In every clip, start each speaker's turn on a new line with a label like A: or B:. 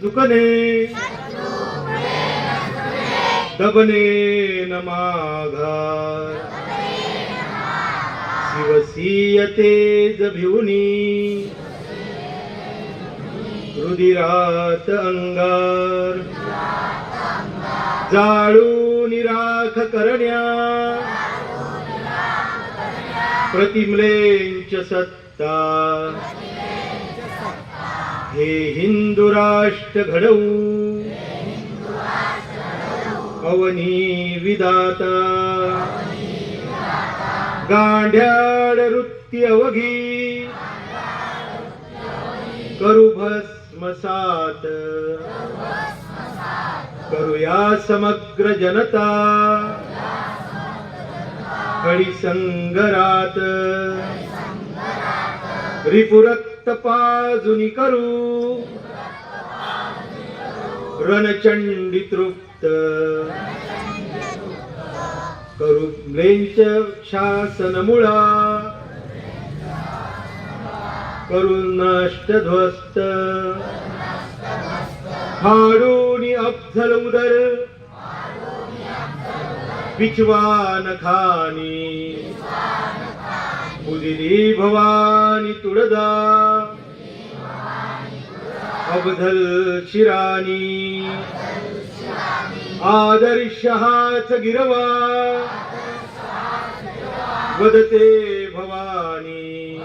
A: दुखने दबने न माघार शिवसीयते जभिवनी रुधिरात अंगार जाळून राख करण्या प्रतिम्लेंच सत्ता हे हिंदू राष्ट्र घडवू अवनी विदाता गांड्याड वृत्ती अवघी करू भस्मसात करूया समग्र जनता खडी संगरात रिपुरक्त पाजुनी करू रणचंडी तृप्त करू म्लेंच शासन मुळा करू नष्ट ध्वस्त फाडूनी अफजल उदर पिचवान खानी उदिली भवानी तुळजा अवधल शिरानी आदर्श हाच गिरवा वदते भवानी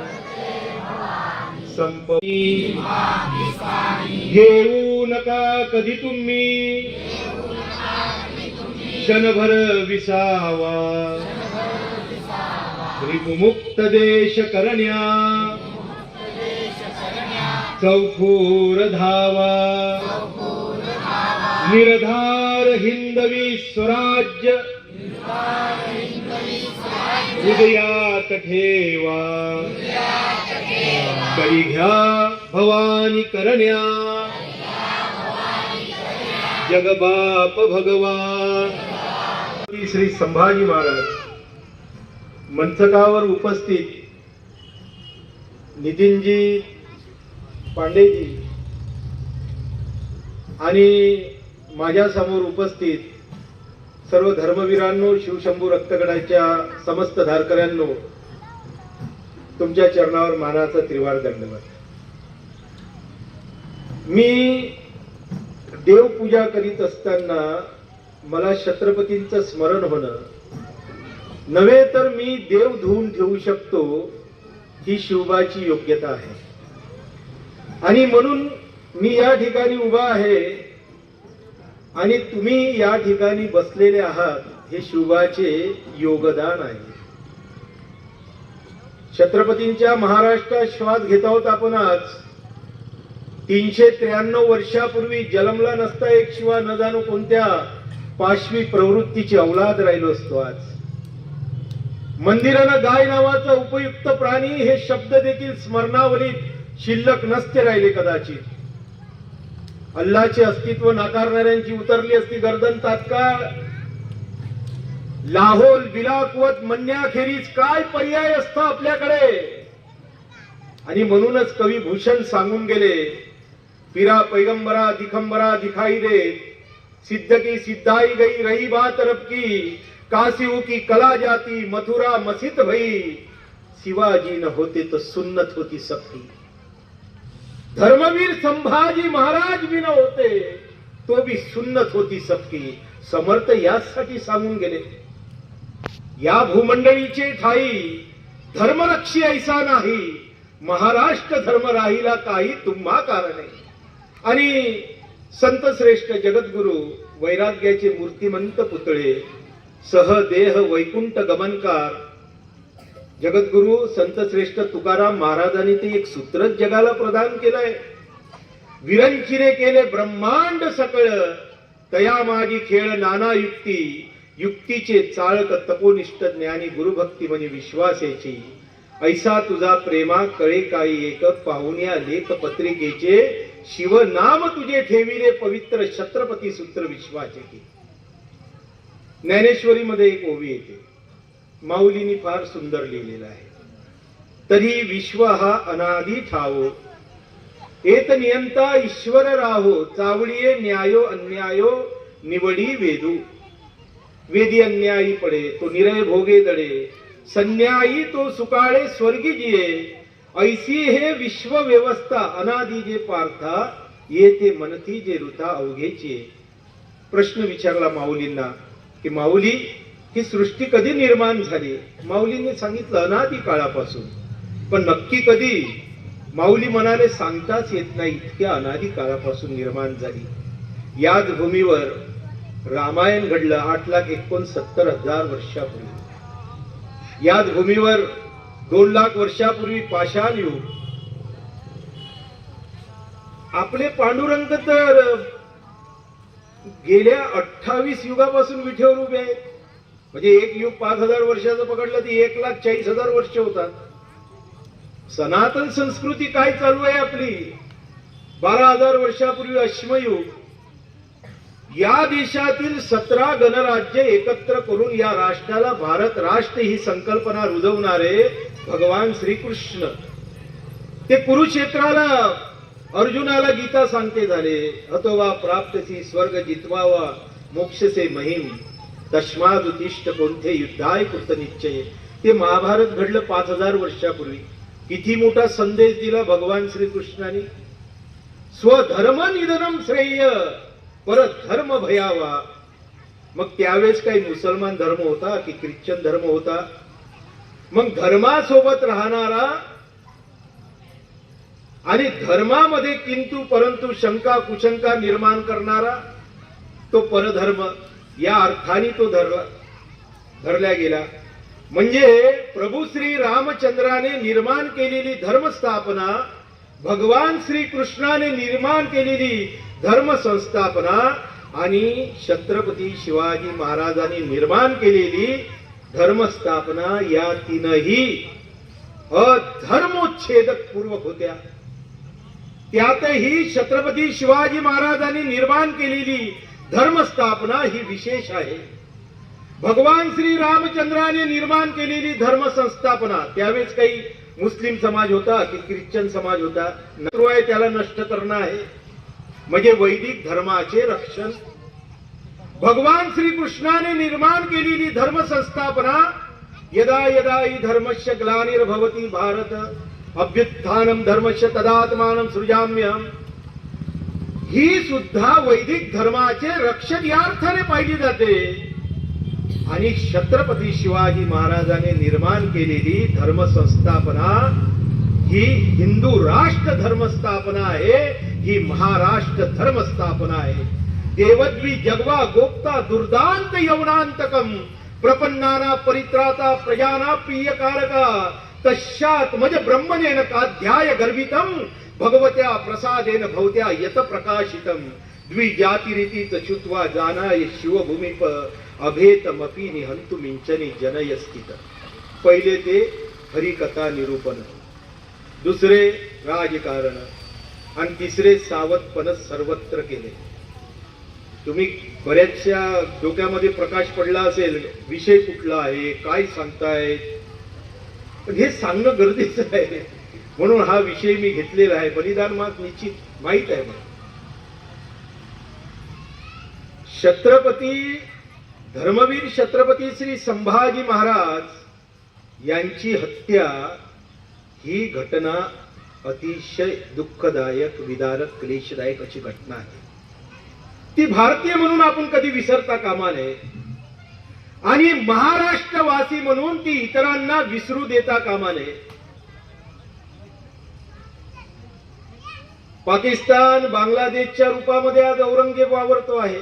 A: संपी घेऊ नका कधी तुम्ही क्षणभर विसावा रिपुमुक्त देश करण्या चौफूर धावा निर्धार हिंदवी स्वराज्य हृदयात ठेवा करी घ्या भवानी करण्या जगबाप भगवान श्री संभाजी महाराज मंचकावर उपस्थित नितीनजी पांडेजी आणि माझ्या समोर उपस्थित सर्व धर्मवीरांनो, शिवशंभू रक्तगडाच्या समस्त धारकऱ्यांनो, तुमच्या चरणावर मानाचा त्रिवार दंडवत. मी देवपूजा करीत असताना मला छत्रपतींचं स्मरण होणं नव्हे तर मी देव धुवून ठेवू शकतो ही शिवबाची योग्यता आहे. आणि म्हणून मी या ठिकाणी उभा आहे आणि तुम्ही या ठिकाणी बसलेले आहात, हे शिवबाचे योगदान आहे. छत्रपतींच्या महाराष्ट्रात श्वास घेत आहोत आपण. आज 393 वर्षापूर्वी जन्मला नसता एक शिवा न जाणो कोणत्या पाशवी प्रवृत्तीची औलाद राहिलो असतो. आज मंदिरानं गाय नावाचा उपयुक्त प्राणी हे शब्द देखील स्मरणावलीत शिल्लक नसते राहिले कदाचित. अल्लाचे अस्तित्व नाकारणाऱ्यांची उतरली असती गर्दन तात्काळ. लाहोल बिलाकुवत म्हणण्याखेरीज काय पर्याय असता आपल्याकडे. आणि म्हणूनच कवी भूषण सांगून गेले, पिरा पैगंबरा दिखंबरा दिखाई दे, सिद्ध की सिद्धाई गई रही बात रब की, कासिऊ की कला जाती मथुरा मस्जिद भई, शिवाजी न होते तो सुन्नत होती सबकी. धर्मवीर संभाजी महाराज भी न होते तो भी सुन्नत होती सबकी. समर्थ यासाठी सांगून गेले, या भूमंडळीचे ठाई धर्मरक्षी ऐसा नाही, महाराष्ट्र धर्म राहिला काही तुम्हा कारणे. आणि संत श्रेष्ठ जगद्गुरु वैराग्याचे मूर्तिमंत पुतळे सहदेह वैकुंठ गमनकार जगद्गुरु संत श्रेष्ठ तुकाराम महाराजांनी ते एक सूत्रच जगाला प्रदान केलंय. विरंचिरे केले ब्रह्मांड सकळ, तया माझी खेळ नाना युक्ती, युक्तीचे चाळक तपोनिष्ठ ज्ञानी गुरुभक्ती म्हणे विश्वासाची. ऐसा तुझा प्रेमा कळे काही एक, पाहुण्या लेख पत्रिकेचे शिव नाम तुझे ठेविले पवित्र छत्रपती सूत्र विश्वाचे की. ज्ञानेश्वरी मध्ये एक ओवी येते, माऊलींनी फार सुंदर लिहिलेला आहे. तरी विश्व हा अनादी ठावो, एत नियंता ईश्वर राहो, चावळीये न्यायो अन्यायो निवडी वेदू. वेदी अन्यायी पडे तो निरय भोगे दडे, संन्यायी तो सुकाळे स्वर्गी जिये. ऐसी हे विश्व व्यवस्था अनादि जे पार्था, येते मनती जे ऋता अवघेची. प्रश्न विचारला माऊलींना की माऊली ही सृष्टी कधी निर्माण झाली? माऊलींनी सांगितलं अनादि काळापासून. पण नक्की कधी? माऊली म्हणाले सांगताच येत नाही, इतक्या अनादि काळापासून निर्माण झाली. याच भूमीवर रामायण घडलं 8,69,000 वर्षापूर्वी. याच भूमीवर 2,00,000 वर्षापूर्वी पाषाण युग. आपले पांडुरंग तर गेल्या 28 युगापासून विठेवर उभे आहेत. म्हणजे एक युग 5,000 वर्षाचं पकडलं ती 1,40,000 वर्ष होतात. सनातन संस्कृती काय चालू आहे आपली? 12,000 वर्षापूर्वी अश्मयुग. या देशातील 17 गणराज्य एकत्र करून या राष्ट्राला भारत राष्ट्र ही संकल्पना रुजवणारे भगवान श्रीकृष्ण, ते कुरुक्षेत्राला अर्जुनाला गीता सांगते झाले. हतोवा प्राप्तसी स्वर्ग जितवावा मोक्षसे महिम, तस्माद उत्तिष्ठ कोणते युद्धाय कृत निश्चय. ते महाभारत घडलं 5,000 वर्षापूर्वी. किती मोठा संदेश दिला भगवान श्रीकृष्णाने. स्वधर्म निधनम श्रेय परधर्म भयावा. मग त्यावेळेस काही मुसलमान धर्म होता की ख्रिश्चन धर्म होता? मग धर्मासोबत राहणारा आणि धर्मामध्ये किंतु परंतु शंका कुशंका निर्माण करणारा तो परधर्म, या अर्थाने तो धरला गेला. म्हणजे प्रभू श्री रामचंद्राने निर्माण केलेली धर्मस्थापना, भगवान श्री कृष्णाने निर्माण केलेली धर्म संस्थापना आणि छत्रपती शिवाजी महाराजांनी निर्माण केलेली धर्मस्थापना, या तीनही अधर्मोच्छेदक पूर्वक होत्या. त्यातही छत्रपती शिवाजी महाराजांनी निर्माण केलेली धर्मस्थापना ही विशेष आहे. भगवान श्री रामचंद्राने निर्माण केलेली धर्म संस्थापना, त्यावेळेस काही मुस्लिम समाज होता की ख्रिश्चन समाज होता, त्याला नष्ट करणं आहे. म्हणजे वैदिक धर्माचे रक्षण. भगवान श्रीकृष्णाने निर्माण केलेली धर्म संस्थापना, यदा यदा हि धर्मस्य ग्लानिर्भवति भारत अभ्युत्थानम धर्मस्य तदात्मानं सृजाम्यहम. ही सुद्धा वैदिक धर्माचे रक्षण या अर्थाने पाहिली जाते. आणि छत्रपती शिवाजी महाराजांनी निर्माण केलेली धर्म संस्थापना ही हिंदू राष्ट्र धर्मस्थापना आहे, ही महाराष्ट्र धर्मस्थापना आहे. देवद्वी जगवा गोप्ता दुर्दांत यवनांतकम प्रपन्नाना परित्राता प्रजाना प्रियकारका तस्यात् मज ब्रह्मणेन काध्याय गर्भितम भगवत्या प्रसादेन भवत्या यत प्रकाशितम द्विजातिरीतीत चुत्वा जानाय शिवभूमीप अभेतमपि निहंतु मिंचनी जनयस्थित. पहिले ते हरिकथा निरूपण, दुसरे राजकारण आणि तिसरे सावधपण सर्वत्र केले. तुम्ही बऱ्याचशा डोक्यामध्ये प्रकाश पडला असेल, विषय कुठला आहे, काय सांगताय, पण हे सांगणं गरजेचं आहे. म्हणून हा विषय मी घेतलेला आहे. बलिदान मास निश्चित माहित आहे मला. छत्रपती धर्मवीर छत्रपती श्री संभाजी महाराज यांची हत्या ही घटना अतिशय दुःखदायक, विदारक, क्लेशदायक अशी घटना आहे. ती भारतीय म्हणून आपण कधी विसरता कामा नये आणि महाराष्ट्रवासी म्हणून ती इतरांना विसरू देता कामा नये. पाकिस्तान बांगलादेशच्या रूपामध्ये आज औरंगजेब वावरतो आहे.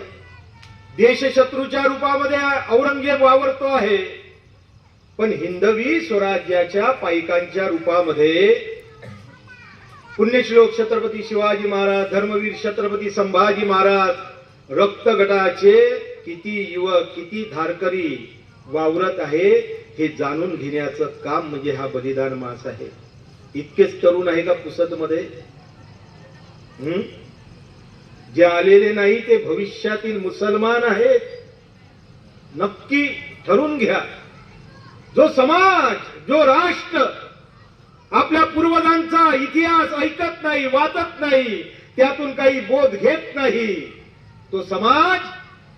A: देशशत्रूच्या रूपामध्ये औरंगजेब वावरतो आहे. पण हिंदवी स्वराज्याच्या पायकांच्या रूपामध्ये पुण्यश्लोक छत्रपती शिवाजी महाराज, धर्मवीर छत्रपती संभाजी महाराज, रक्तगटाचे किती युवक, किती धारकरी वावरत आहे हे जाणून घेण्याचं काम म्हणजे हा बलिदान मास आहे. इतकेच तरुण आहे का पुसद मध्ये? जे आलेले नाही ते भविष्यातील मुसलमान आहेत. नक्की ठरवून घ्या. जो समाज, जो राष्ट्र आपल्या पूर्वजांचा इतिहास ऐकत नाही, वाचत नाही, त्यातून काही बोध घेत नाही, तो समाज,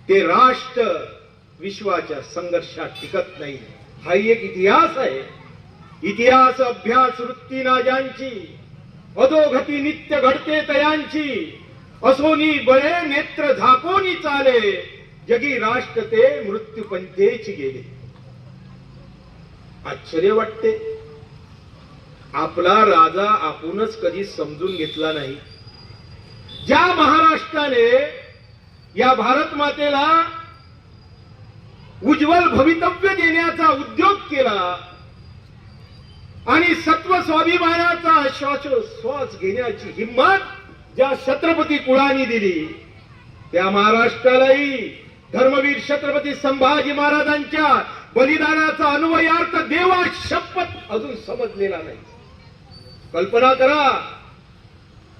A: ते राष्ट्र विश्वाच्या संघर्षात टिकत नाही. हा एक इतिहास आहे. इतिहास अभ्यास वृत्ती ना ज्यांची, अधोगती नित्य घडते तयांची, असोनी बळे नेत्र झाकोनी चाले, जगी राष्ट्र ते मृत्यू पंथेची गेले. आश्चर्य वाटते, आपला राजा आपणच कधी समजून घेतला नाही. ज्या महाराष्ट्राने या भारत मातेला उज्ज्वल भवितव्य देण्याचा उद्योग केला आणि सत्व स्वाभिमानाचा श्वास घेण्याची हिंमत ज्या छत्रपती कुळाने दिली, त्या महाराष्ट्रालाही धर्मवीर छत्रपती संभाजी महाराजांच्या बलिदानाचा अन्वयार्थ देवा शपथ अजून समजलेला नाही. कल्पना करा,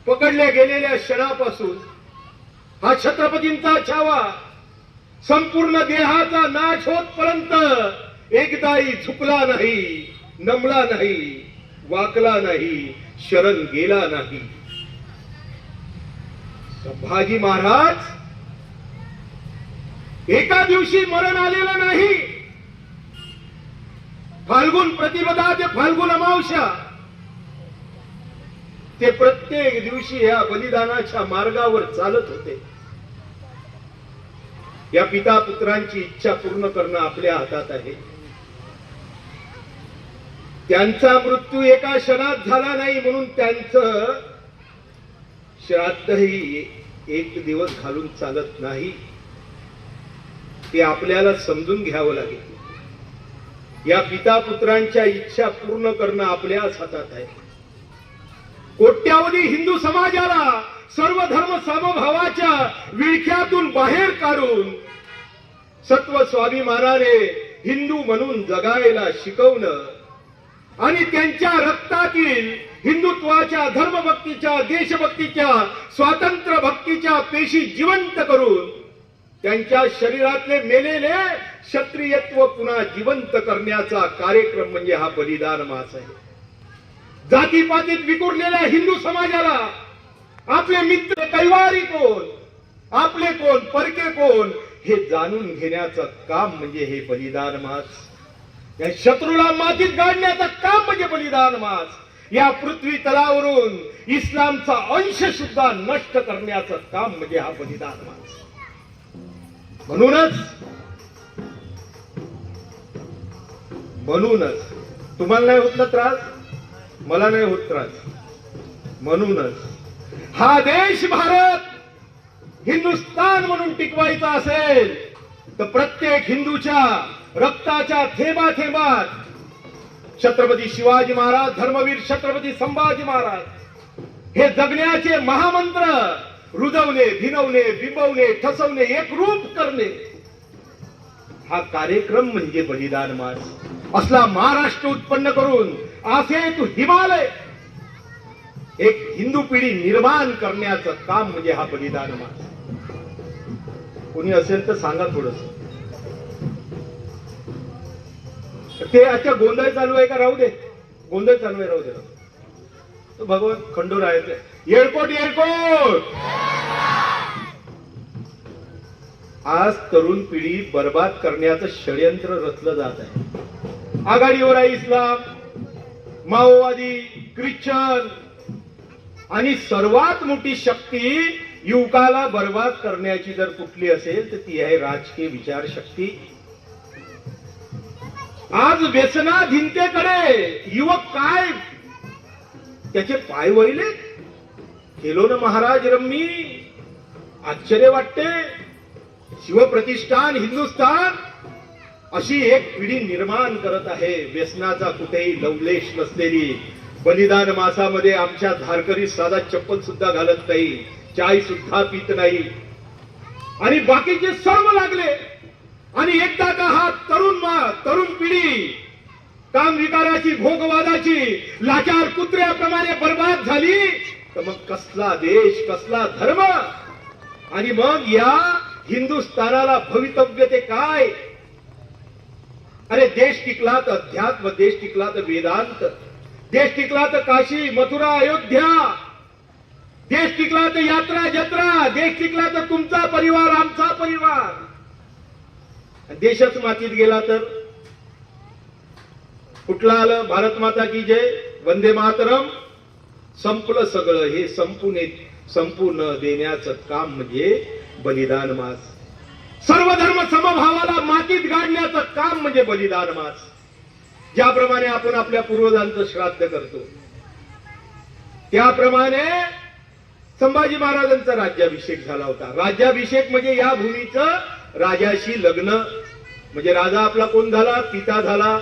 A: पकडल्या गेलेल्या क्षणापासून हा छत्रपतींचा छावा संपूर्ण देहाचा नाश होतपर्यंत एकदाही झुकला नाही, नमला नाही, वाकला नाही, शरण गेला नाही. संभाजी महाराज एका दिवशी मरण आलेलं नाही. फाल्गुन प्रतिपदा ते फाल्गुन अमावस्या, ते प्रत्येक दिवशी या बलिदानाच्या मार्गावर चालत होते. या पिता पुत्रांची इच्छा पूर्ण करणं आपल्या हातात आहे. त्यांचा मृत्यू एका क्षणात झाला नाही म्हणून त्यांचं श्राद्धही एक दिवस घालून चालत नाही. ते आपल्याला समजून घ्यावं लागेल. या पिता पुत्रांच्या इच्छा पूर्ण करणं आपल्याच हातात आहे. कोट्यावधी हिंदू समाजाला सर्व धर्म समभावाच्या विळख्यातून बाहेर काढून सत्व स्वाभिमानाने हिंदू म्हणून जगायला शिकवणं आणि त्यांच्या रक्तातील हिंदुत्वाच्या, धर्मभक्तीच्या, देशभक्तीच्या, स्वातंत्र्य भक्तीच्या पेशी जिवंत करून त्यांच्या शरीरातले मेलेले क्षत्रियत्व पुन्हा जिवंत करण्याचा कार्यक्रम म्हणजे हा बलिदान मास आहे. जातीपातीत विखुरलेल्या हिंदू समाजाला आपले मित्र कैवारी कोण, आपले कोण, परके कोण हे जाणून घेण्याचं काम म्हणजे हे बलिदान मास. या शत्रूला मातीत गाडण्याचं काम म्हणजे बलिदान मास. या पृथ्वी तलावरून इस्लामचा अंश सुद्धा नष्ट करण्याचं काम म्हणजे हा बलिदान मास. म्हणूनच तुम्हाला नाही होत ना त्रास, मला नाही होत त्रास. म्हणूनच हा देश भारत हिंदुस्तान म्हणून टिकवायचा असेल तर प्रत्येक हिंदूच्या रक्ताच्या थेंबाथेंबात छत्रपती शिवाजी महाराज, धर्मवीर छत्रपती संभाजी महाराज हे जगण्याचे महामंत्र रुजवणे, भिनवणे, बिंबवणे, ठसवणे, एकरूप करणे हा कार्यक्रम म्हणजे बलिदान मास. असला महाराष्ट्र उत्पन्न करून असे तू हिमालय एक हिंदू पिढी निर्माण करण्याचं काम म्हणजे हा बलिदान मास. कोणी असेल तर सांगा थोडस. ते अच्छा गोंधळ चालू आहे का? राहू दे, गोंधळ चालू आहे, राहू दे. तो भगवान खंडोरायाचे येळकोट येळकोट. आज तरुण पिढी बर्बाद करण्याचं षडयंत्र रचलं जात आहे. आघाडीवर आहे इस्लाम, माओवादी, ख्रिश्चन आणि सर्वात मोठी शक्ती युवकाला बर्बाद करण्याची जर कुठली असेल तर ती आहे राजकीय विचारशक्ती. आज व्यसनाधीनतेकडे युवक काय त्याचे पाय वळले. केलो ना महाराज रम्मी. आश्चर्य वाटते. शिवप्रतिष्ठान हिंदुस्थान अशी एक पिढी निर्माण करत आहे, व्यसनाचा कुठेही लवलेश नसलेली. बलिदान मासामध्ये आमच्या धारकरी साधा चप्पल सुद्धा घालत नाही, चाय सुद्धा पित नाही आणि बाकीचे सर्व लागले. आणि एकदा का हा तरुण पिढी कामविकाराची, भोगवादाची लाचार कुत्र्याप्रमाणे बर्बाद झाली तर मग कसला देश, कसला धर्म आणि मग या हिंदुस्थानाला भवितव्य ते काय? अरे देश टिकला तर अध्यात्म, देश टिकला तर वेदांत, देश टिकला तर काशी मथुरा अयोध्या, देश टिकला तर यात्रा जत्रा, देश टिकला तर तुमचा परिवार आमचा परिवार. देशच मातीत गेला तर कुठला आलं? भारत माता की जय, वंदे मातरम. संपलं सगळं. हे संपूर्ण देण्याचं काम म्हणजे बलिदान मास. सर्व धर्म समभावाला मातीत गाडण्याचं काम म्हणजे बलिदान मास. ज्याप्रमाणे आपण आपल्या पूर्वजांचं श्राद्ध करतो त्याप्रमाणे संभाजी महाराजांचा राज्याभिषेक झाला होता. राज्याभिषेक म्हणजे या भूमीचं राजाशी लग्न. म्हणजे राजा आपला कोण झाला? पिता झाला.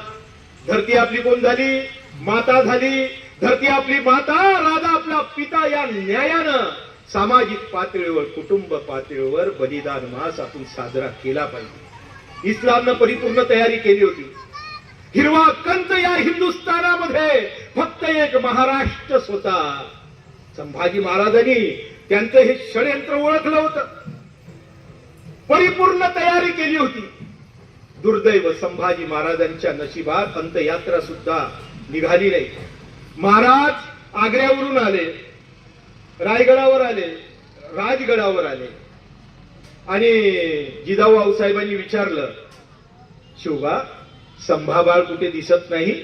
A: धरती आपली कोण झाली? माता झाली. धरती आपली माता, राजा आपला पिता. या न्यायानं सामाजिक पातळीवर, कुटुंब पातळीवर बलिदान मास आपण साजरा केला पाहिजे. इस्लामनं परिपूर्ण तयारी केली होती. हिरवा कंच या हिंदुस्थानामध्ये फक्त एक महाराष्ट्रच होता. संभाजी महाराजांनी त्यांचं हे षडयंत्र ओळखलं होतं, परिपूर्ण तयारी केली होती. दुर्दैव संभाजी महाराजांच्या नशिबात अंत्ययात्रा सुद्धा निघाली नाही. महाराज आग्र्यावरून आले, रायगडावर आले, राजगडावर आले आणि जिजाऊ आऊसाहेबांनी विचारलं, शिवबा संभाबाळ कुठे दिसत नाही?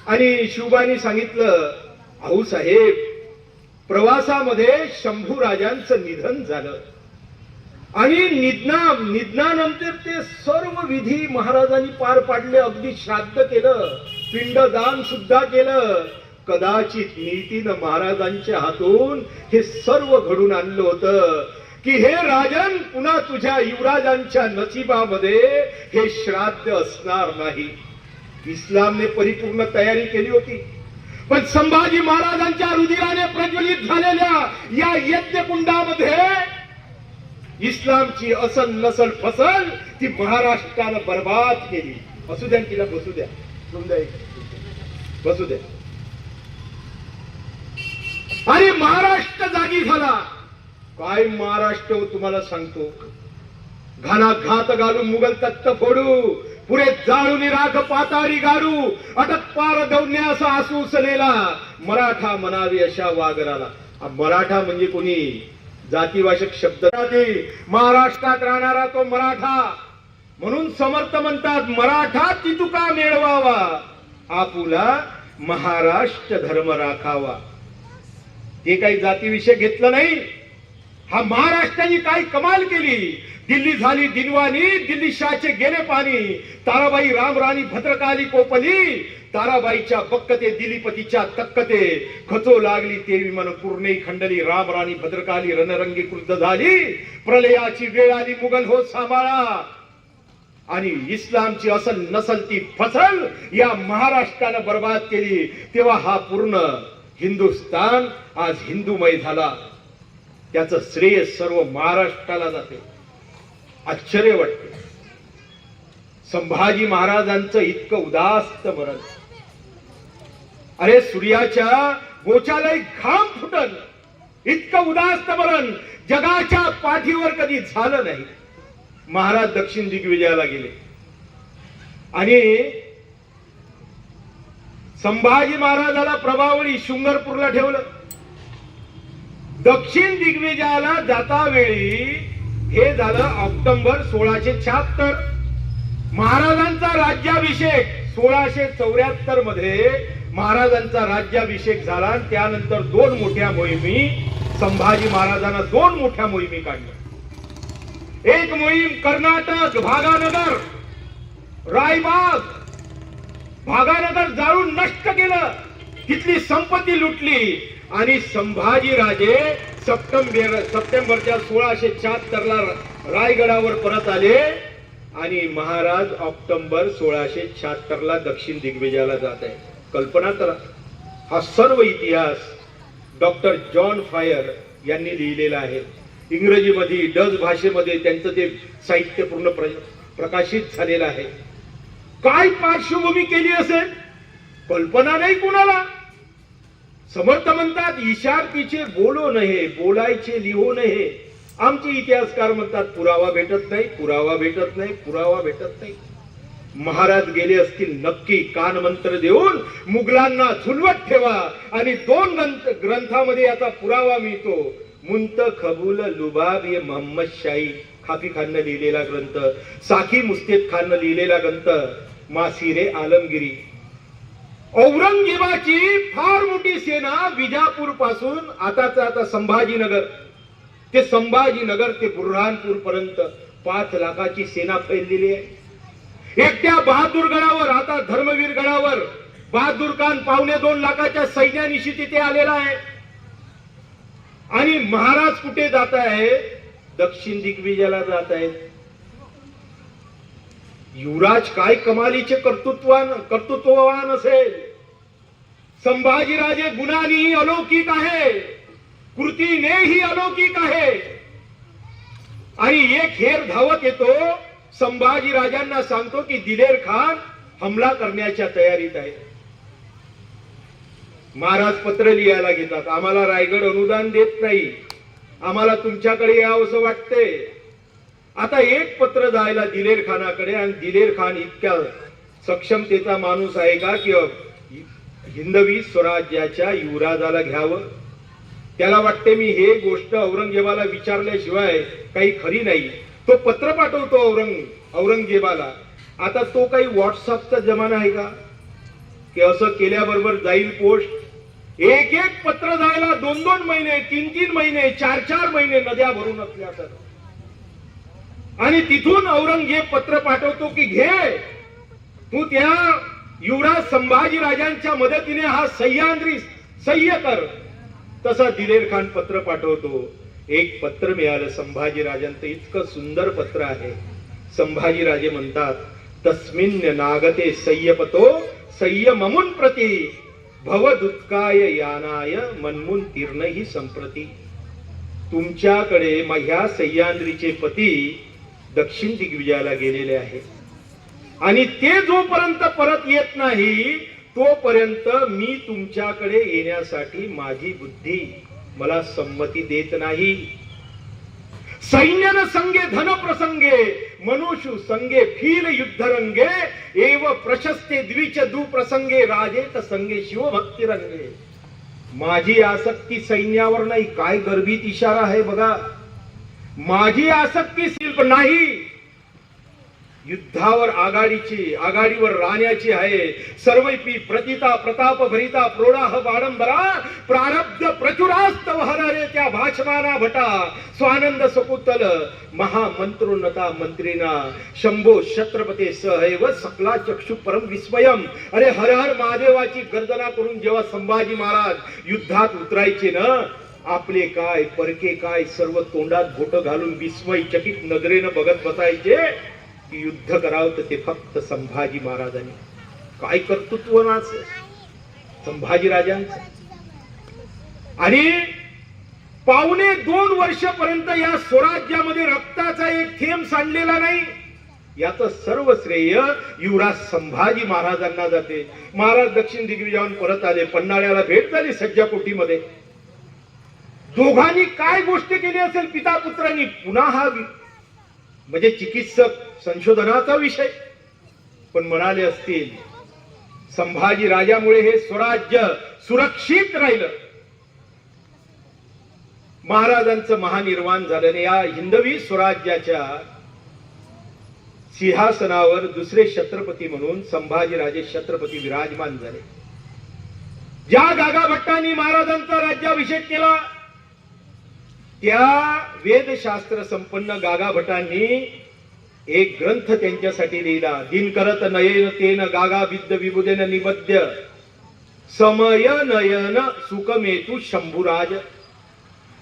A: आणि शिवबांनी सांगितलं, आऊसाहेब प्रवासामध्ये शंभू राजांचं निधन झालं आणि निधनानंतर ते सर्व विधी महाराजांनी पार पाडले. अगदी श्राद्ध केलं, पिंडदान सुद्धा केलं. कदाचित नीतीनं महाराजांच्या हातून हे सर्व घडून आणलं होतं की हे राजन, पुन्हा तुझ्या युवराजांच्या नशिबामध्ये हे श्राद्ध असणार नाही. इस्लामने परिपूर्ण तयारी केली होती, पण संभाजी महाराजांच्या रुधिराने प्रज्वलित झालेल्या या यज्ञकुंडामध्ये इस्लामची असल नसल फसल ती महाराष्ट्रानं बर्बाद केली. असू द्या, तिला बसू द्या, बसू द्या. आणि महाराष्ट्र जागी झाला. काय महाराष्ट्र तुम्हाला सांगतो, घाना घात घालून मुघल तख्त फोडू, पुरे जाळून राख पाताळी गाडू, अटक पार दौडणे असा आसूसलेला मराठा म्हणावी अशा वागराला. मराठा म्हणजे कोणी जातीवाचक शब्द नाही. महाराष्ट्रात राहणारा तो मराठा. म्हणून समर्थ म्हणतात, मराठा तितुका मिळवावा, आपुला महाराष्ट्र धर्म राखावा. ते काही जातीविषय घेतलं नाही. हा महाराष्ट्राने काय कमाल केली. दिल्ली झाली दिनवानी, दिल्ली शाचे गेले पाणी. ताराबाई रामराणी भद्रकाली कोपली, ताराबाईच्या बक्कते दिलीपतीच्या तक्कते. खचो लागली तेवी मन पूर्णे खंडली, रामराणी भद्रकाली रणरंगी क्रुद्ध झाली. प्रलयाची वेळ आली मुघल हो सांभाळा. आणि इस्लामची असल नसल ती फसल या महाराष्ट्रानं बर्बाद केली. तेव्हा हा पूर्ण हिंदुस्थान आज हिंदूमय झाला. त्याचं श्रेय सर्व महाराष्ट्राला जाते. आश्चर्य वाटते. संभाजी महाराजांचं इतकं उदास्त मरण. अरे सूर्याच्या गोचालाही घाम फुटल इतकं उदास्त मरण जगाच्या पाठीवर कधी झालं नाही. महाराज दक्षिण दिग्विजयाला गेले आणि संभाजी महाराजाला प्रभावळी शृंगारपूरला ठेवलं. दक्षिण दिग्विजयाला जाता वेळी हे झालं ऑक्टोबर 1676. महाराजांचा राज्याभिषेक 1674 मध्ये महाराजांचा राज्याभिषेक झाला. त्यानंतर दोन मोठ्या मोहिमी संभाजी महाराजांना दोन मोठ्या मोहिमी काढल्या. एक मोहीम कर्नाटक भागानगर रायबाग भागानगर जाळून नष्ट केलं, तिथली संपत्ती लुटली आणि संभाजी राजे सप्टेंबरच्या 1676 रायगडावर परत आले आणि महाराज ऑक्टोबर 1676 दक्षिण दिग्विजयाला जात आहे. कल्पना करा. हा सर्व इतिहास डॉक्टर जॉन फायर यांनी लिहिलेला आहे. इंग्रजीमध्ये डच भाषेमध्ये त्यांचं ते साहित्य पूर्ण प्रकाशित झालेलं आहे. काय पार्श्वभूमी केली असेल कल्पना नाही कुणाला. समर्थ म्हणतात इशारतीचे बोलो नये, बोलायचे लिहो नये. आमचे इतिहासकार म्हणतात पुरावा भेटत नाही, पुरावा भेटत नाही, पुरावा भेटत नाही. महाराज गेले असतील नक्की, कानमंत्र देऊन मुघलांना झुलवत ठेवा. आणि 2 ग्रंथामध्ये याचा पुरावा मिळतो. मुंतखबुल लुबाब ये मोहम्मद शाही खाफी खाननं लिहिलेला ग्रंथ, साखी मुस्तेद खाननं लिहिलेला ग्रंथ, मासिरे आलमगिरी. औरंगजेबाची फार मोठी सेना विजापूर पासून आता संभाजीनगर ते बुरहानपूर पर्यंत 5 लाखाची सेना फैललेली आहे. एकट्या बहादूरगडावर, आता धर्मवीर गडावर बहादूर खान 2.25 लाखाच्या सैन्यानिशी तिथे आलेला आहे. आणि महाराज कुठे जात आहे? दक्षिण दिग्विजयाला जात आहेत. युवराज काय कमालीचे कर्तृत्ववान असेल. संभाजीराजे गुणांनीही अलौकिक आहे, कृतीनेही अलौकिक आहे. आणि एक हेर धावत येतो, संभाजीराजांना सांगतो की दिलेर खान हमला करण्याच्या तयारीत आहे. महाराज पत्र लिहायला घेतात, आम्हाला रायगड अनुदान देत नाही, आम्हाला तुमच्याकडे यावंसं वाटते. आता एक पत्र जायला दिलेर खानाकडे, आणि दिलेर खान इतक्या सक्षमतेचा माणूस आहे का की हिंदवी स्वराज्याच्या युवराजाला घ्यावं. त्याला वाटते मी हे गोष्ट औरंगजेबाला विचारल्याशिवाय काही खरी नाही. तो पत्र पाठवतो औरंगजेबाला. आता तो काही व्हॉट्सअपचा जमाना आहे का की असं केल्याबरोबर जाईल पोस्ट? एक पत्र जायला 2-2 महिने, 3-3 महिने, 4-4 महिने नद्या भरून असल्या तर. आणि तिथून औरंगजेब पत्र पाठवतो की घे तू त्या युवराज संभाजी राजांच्या मदतीने हा सह्याद्री सह्य कर. तसा दिलेर खान पत्र पाठवतो. एक पत्र मिळालं संभाजी राजांचं, इतकं सुंदर पत्र आहे. संभाजी राजे म्हणतात, तस्मिन् नागते सय्यपतो संयममुन प्रति भवदुत्काय यानाय मनमुन तीर्णही संप्रती. तुमच्याकडे ह्या सह्याद्रीचे पती दक्षिण दिग्विजयाला गेलेले आहेत आणि ते जोपर्यंत परत येत नाही तोपर्यंत मी तुमच्याकडे येण्यासाठी माझी बुद्धी मला संमती देत नाही. सैन्यन संगे धन प्रसंगे मनुष्य संगे फील युद्धरंगे एव प्रशस्ते द्विच दु प्रसंगे राजेत संगे शिवभक्ती रंगे. माझी आसक्ती सैन्यावर नाही. काय गर्भित इशारा आहे बघा. माझी आसक्ती शिल्प नाही, युद्धावर आघाडीवर राहण्याची आहे. सर्वैपी प्रतिता प्रताप भरिता प्रोढाह बाडंबरा प्रारब्ध प्रचुरास्तव हररे त्या भाषमाना भटा स्वानंद सकुतल महामंत्रोन्नता मंत्रीना शंभो छत्रपते सहैव सकला चक्षु परम विस्मयम. अरे हर हर महादेवाची गर्जना करून जेव्हा संभाजी महाराज युद्धात उतरायचे ना, आपले काय परके काय सर्व तोंडात बोट घालून विस्मय चकित नजरेनं बघत बसायचे की युद्ध करावं तर ते फक्त संभाजी महाराजांनी. काय कर्तृत्व नाच संभाजी राजांचं. आणि 2.25 वर्षापर्यंत या स्वराज्यामध्ये रक्ताचा एक थेंब सांडलेला नाही. याचं सर्व श्रेय युवराज संभाजी महाराजांना जाते. महाराज दक्षिण दिग्विजयाहून परत आले. पन्हाळ्याला भेट झाली सज्जाकोटीमध्ये. दोघांनी काय गोष्ट केली असेल पिता पुत्रांनी. पुन्हा हा म्हणजे चिकित्सक संशोधनाचा विषय. पण म्हणाले असतील संभाजी राजामुळे हे स्वराज्य सुरक्षित राहिलं. महाराजांचं महानिर्वाण झालं. या हिंदवी स्वराज्याच्या सिंहासनावर दुसरे छत्रपती म्हणून संभाजीराजे छत्रपती विराजमान झाले. ज्या गागा भट्टांनी महाराजांचा राज्याभिषेक केला त्या वेदशास्त्र संपन्न गागा भटांनी एक ग्रंथ त्यांच्यासाठी लिहिला. दिनकरत नयन तेन गागा विद्य विबुदेन निबद्ध समय नयन सुकमेतु शंभुराज.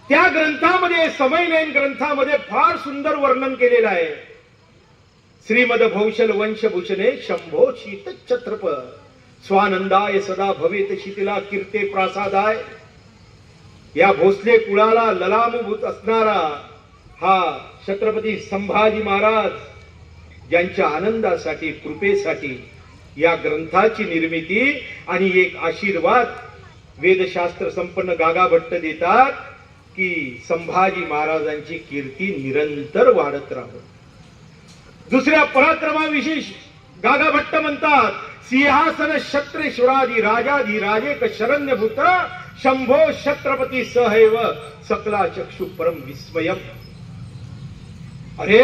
A: त्या ग्रंथामध्ये समयनयन ग्रंथामध्ये फार सुंदर वर्णन केलेलं आहे. श्रीमद भौशल वंशभूषणे शंभो शीत छत्रप स्वानंदाय सदा भवेत शिथिला कीर्ते प्रासादाय. या भोसले कुळाला ललामभूत असणारा हा छत्रपती संभाजी महाराज ज्यांच्या आनंदासाठी कृपेसाठी या ग्रंथाची निर्मिती आणि एक आशीर्वाद वेदशास्त्र संपन्न गागा भट्ट देतात की संभाजी महाराजांची कीर्ती निरंतर वाढत राहो. दुसऱ्या पराक्रमाविषयी गागा भट्ट म्हणतात, सिंहासन छत्रेश्वरादी राजाधी राजे शरण्यभूत शंभो छत्रपती सहैव सकला चक्षु परम विस्मयम. अरे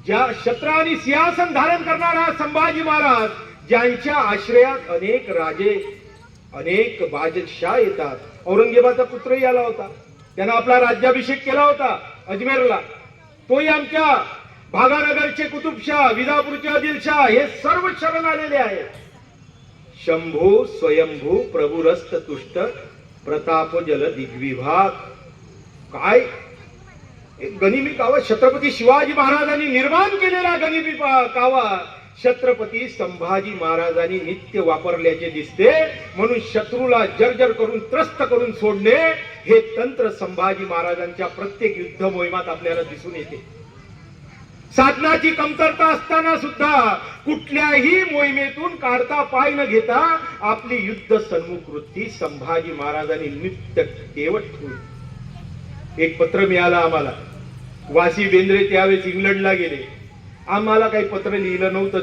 A: ज्या छत्र आणि सिंहासन धारण करणारा संभाजी महाराज, ज्यांच्या आश्रयात अनेक राजे अनेक बादशाह येतात. औरंगजेबाचा पुत्रही आला होता, त्यानं आपला राज्याभिषेक केला होता अजमेरला. तोही आमच्या भागानगरचे कुतुबशाह, विजापूरचे आदिलशाह हे सर्व शरण आलेले आहेत. शंभू स्वयंभू प्रभुरस्त तुष्ट प्रताप जल दिग्विभाग. काय गनिमी कावा छत्रपती शिवाजी महाराजांनी निर्माण केलेला गनिमी कावा छत्रपती संभाजी महाराजांनी नित्य वापरल्याचे दिसते. म्हणून शत्रूला जर्जर करून त्रस्त करून सोडणे हे तंत्र संभाजी महाराजांच्या प्रत्येक युद्ध मोहिमात आपल्याला दिसून येते. साधनाची कमतरता असताना सुद्धा कुठल्याही मोहिमेतून काढता पाय न घेता आपली युद्ध सन्मुख वृत्ती संभाजी महाराजांनी नित्य केवट ठेवली. एक पत्र मिळालं आम्हाला. वासी बेंद्रे त्यावेळेस इंग्लंडला गेले. आम्हाला काही पत्र लिहिलं नव्हतं.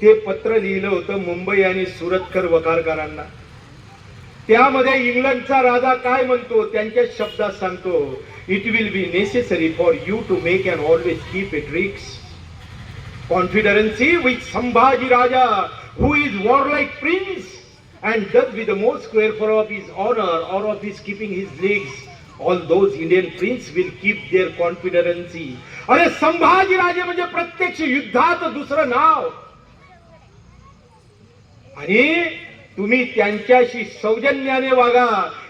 A: ते पत्र लिहिलं होतं मुंबई आणि सुरतकर वकारकरांना. त्यामध्ये इंग्लंडचा राजा काय म्हणतो त्यांच्या शब्दात सांगतो, it will be necessary for you to make and always keep it रिक्स correspondence with Sambhaji Raja who is warlike prince and does with the most careful of his honour or of his keeping his leagues. All those Indian prince will keep their confederacy. अरे संभाजी राजे म्हणजे प्रत्यक्ष युद्धात दुसरं नाव. आणि तुम्ही त्यांच्याशी सौजन्याने वागा.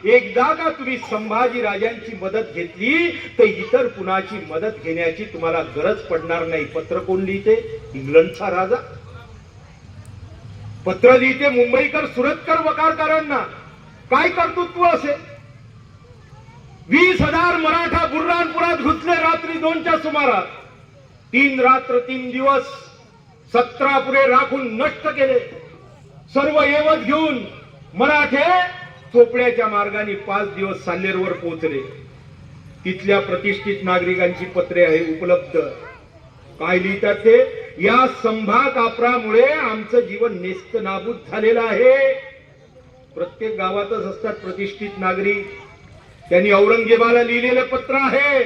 A: एकदा का तुम्ही संभाजी राजांची मदत घेतली तर इतर कुणाची मदत घेण्याची तुम्हाला गरज पडणार नाही. पत्र कोण लिहिते? इंग्लंडचा राजा पत्र लिहिते मुंबईकर सुरतकर वकारकरांना. काय कर्तृत्व असे? 20,000 मराठा बुर्हानपुरात घुसले रात्री 2च्या सुमारास. 3 रात्र 3 दिवस 17 पुरे राखून नष्ट केले. सर्व येवत घेऊन मराठे चोपड्याच्या मार्गाने 5 दिवस साल्हेरवर पोहोचले. तिथल्या प्रतिष्ठित नागरिकांची पत्रे आहे उपलब्ध. काय लिहितात ते? या संभा कापरामुळे आमचं जीवन नेस्त नाबूद झालेलं आहे. प्रत्येक गावातच असतात प्रतिष्ठित नागरिक. त्यांनी औरंगजेबाला लिहिलेलं पत्र आहे.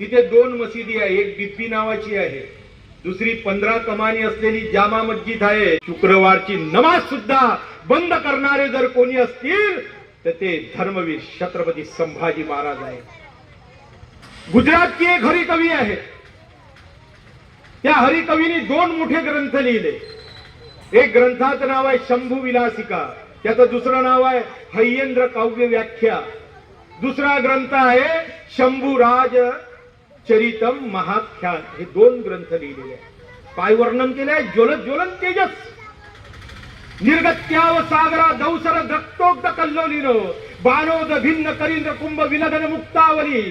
A: तिथे 2 मशिदी आहे. एक बिब्बी नावाची आहे, दुसरी 15 कमानी असलेली जामा मस्जिद आहे. शुक्रवारची नमाज सुद्धा बंद करणारे जर कोणी असतील तर ते धर्मवीर छत्रपती संभाजी महाराज आहे. गुजरातची एक हरिकवी आहे. त्या हरिकवीने 2 मोठे ग्रंथ लिहिले. एक ग्रंथाचं नाव आहे शंभू विलासिका, त्याचं दुसरं नाव आहे हय्येंद्र काव्य व्याख्या. दुसरा ग्रंथ आहे शंभूराज चरितम महाख्यान. हे 2 ग्रंथ लिहिलेले आहेत. काय वर्णन केलंय? ज्वलत ज्वलन तेजस निर्गत्याव सागरा दौसर रक्तोक्त कल्लोलीनो बाणोद भिन्न करींद्र कुंभ विलगन मुक्तावली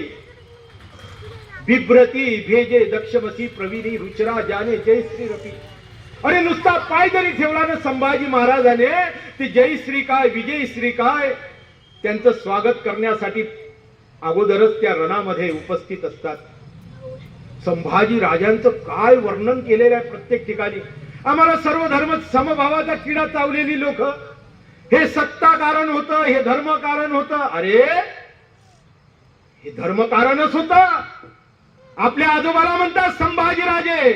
A: बिभ्रती भेजे दक्षवसी प्रवीणी रुचरा जाने जयश्री रपी. अरे नुसता पाय जरी ठेवला ना संभाजी महाराजाने ते जयश्री काय विजयश्री काय त्यांचं स्वागत करण्यासाठी अगोदरच त्या रणामध्ये उपस्थित असतात. संभाजी राजांचं काय वर्णन केलेलं आहे प्रत्येक ठिकाणी. आम्हाला सर्व धर्म समभावाचा किडा चावलेली लोक, हे सत्ता कारण होतं, हे धर्म कारण होतं. अरे हे धर्म कारणच होतं. आपल्या आजोबाला म्हणतात संभाजी राजे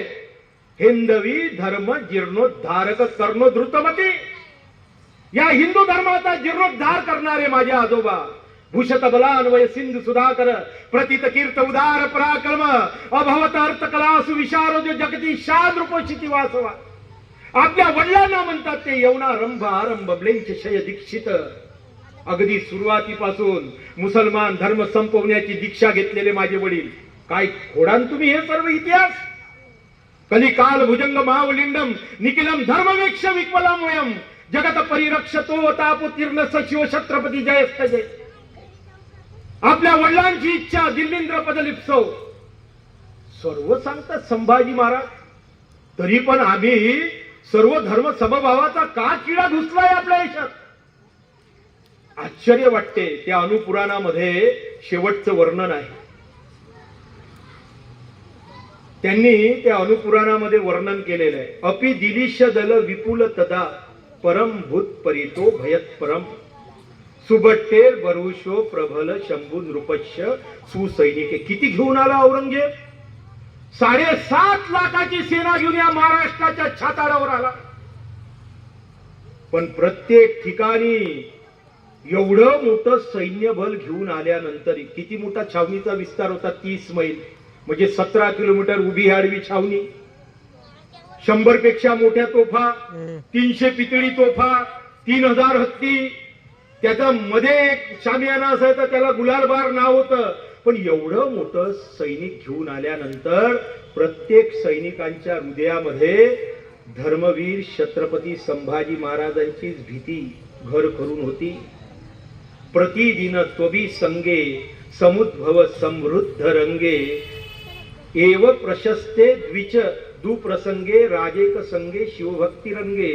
A: हिंदवी धर्म जीर्णोद्धारक कर्णो धृतमती. या हिंदू धर्माचा जीर्णोद्धार करणारे माझे आजोबा भूषत बलान वय सिंधू सुधाकर प्रतित कीर्त उदार पराक्रम अभवत अर्थ कला सुविशारो जगती शाद रूपोषिती वासवा. आपल्या वडिलांना म्हणतात ते यवनारंभ आरंभ ब्लेंच शय दीक्षित. अगदी सुरुवातीपासून मुसलमान धर्म संपवण्याची दीक्षा घेतलेले माझे वडील. काय खोडान तुम्ही हे सर्व इतिहास. कलिकाल भुजंग मावलिंडम निखिलम धर्मवेक्ष विक्वलामोयम जगत परिरक्षतो तापोतीर्ण सचिव छत्रपती जयस्तजे. आपल्या वडिलांची इच्छा दिल्लींद्र पदलिप्सव सर्व सांगतात संभाजी महाराज. तरी पण आम्ही सर्व धर्म समभावाचा का किडा घुसलाय आपल्या देशात? आश्चर्य वाटते. त्या अनुपुराणामध्ये शेवटचं वर्णन आहे. त्यांनी त्या अनुपुराणामध्ये वर्णन केलेलं आहे. अपि दिलीश दल विपुल तदा परम भूत परितो भयत परम सुबट्टेर बरुषो प्रबल शंभू नृपश्य सुसैनिके. किती घेऊन आला औरंगजेब? 7.5 लाखाची सेना घेऊन या महाराष्ट्राच्या छाताडावर आला. पण प्रत्येक ठिकाणी एवढं मोठं सैन्यबल घेऊन आल्यानंतर किती मोठा छावणीचा विस्तार होता? 30 मैल म्हणजे 17 किलोमीटर उभी आडवी छावणी. 100 पेक्षा मोठ्या तोफा, 300 पितळी तोफा, 3000 हत्ती, त्याचा मध्ये एक शामियाना असायचा, त्याला गुलालबार नाव होतं. पण एवढं मोठं सैनिक घेऊन आल्यानंतर प्रत्येक सैनिकांच्या हृदयामध्ये धर्मवीर छत्रपती संभाजी महाराजांचीच भीती घर करून होती. प्रतिदिन त्वबी संगे समुद्भव समृद्ध रंगे एव प्रशस्ते द्विच दुप्रसंगे राजेक संगे शिवभक्ती रंगे.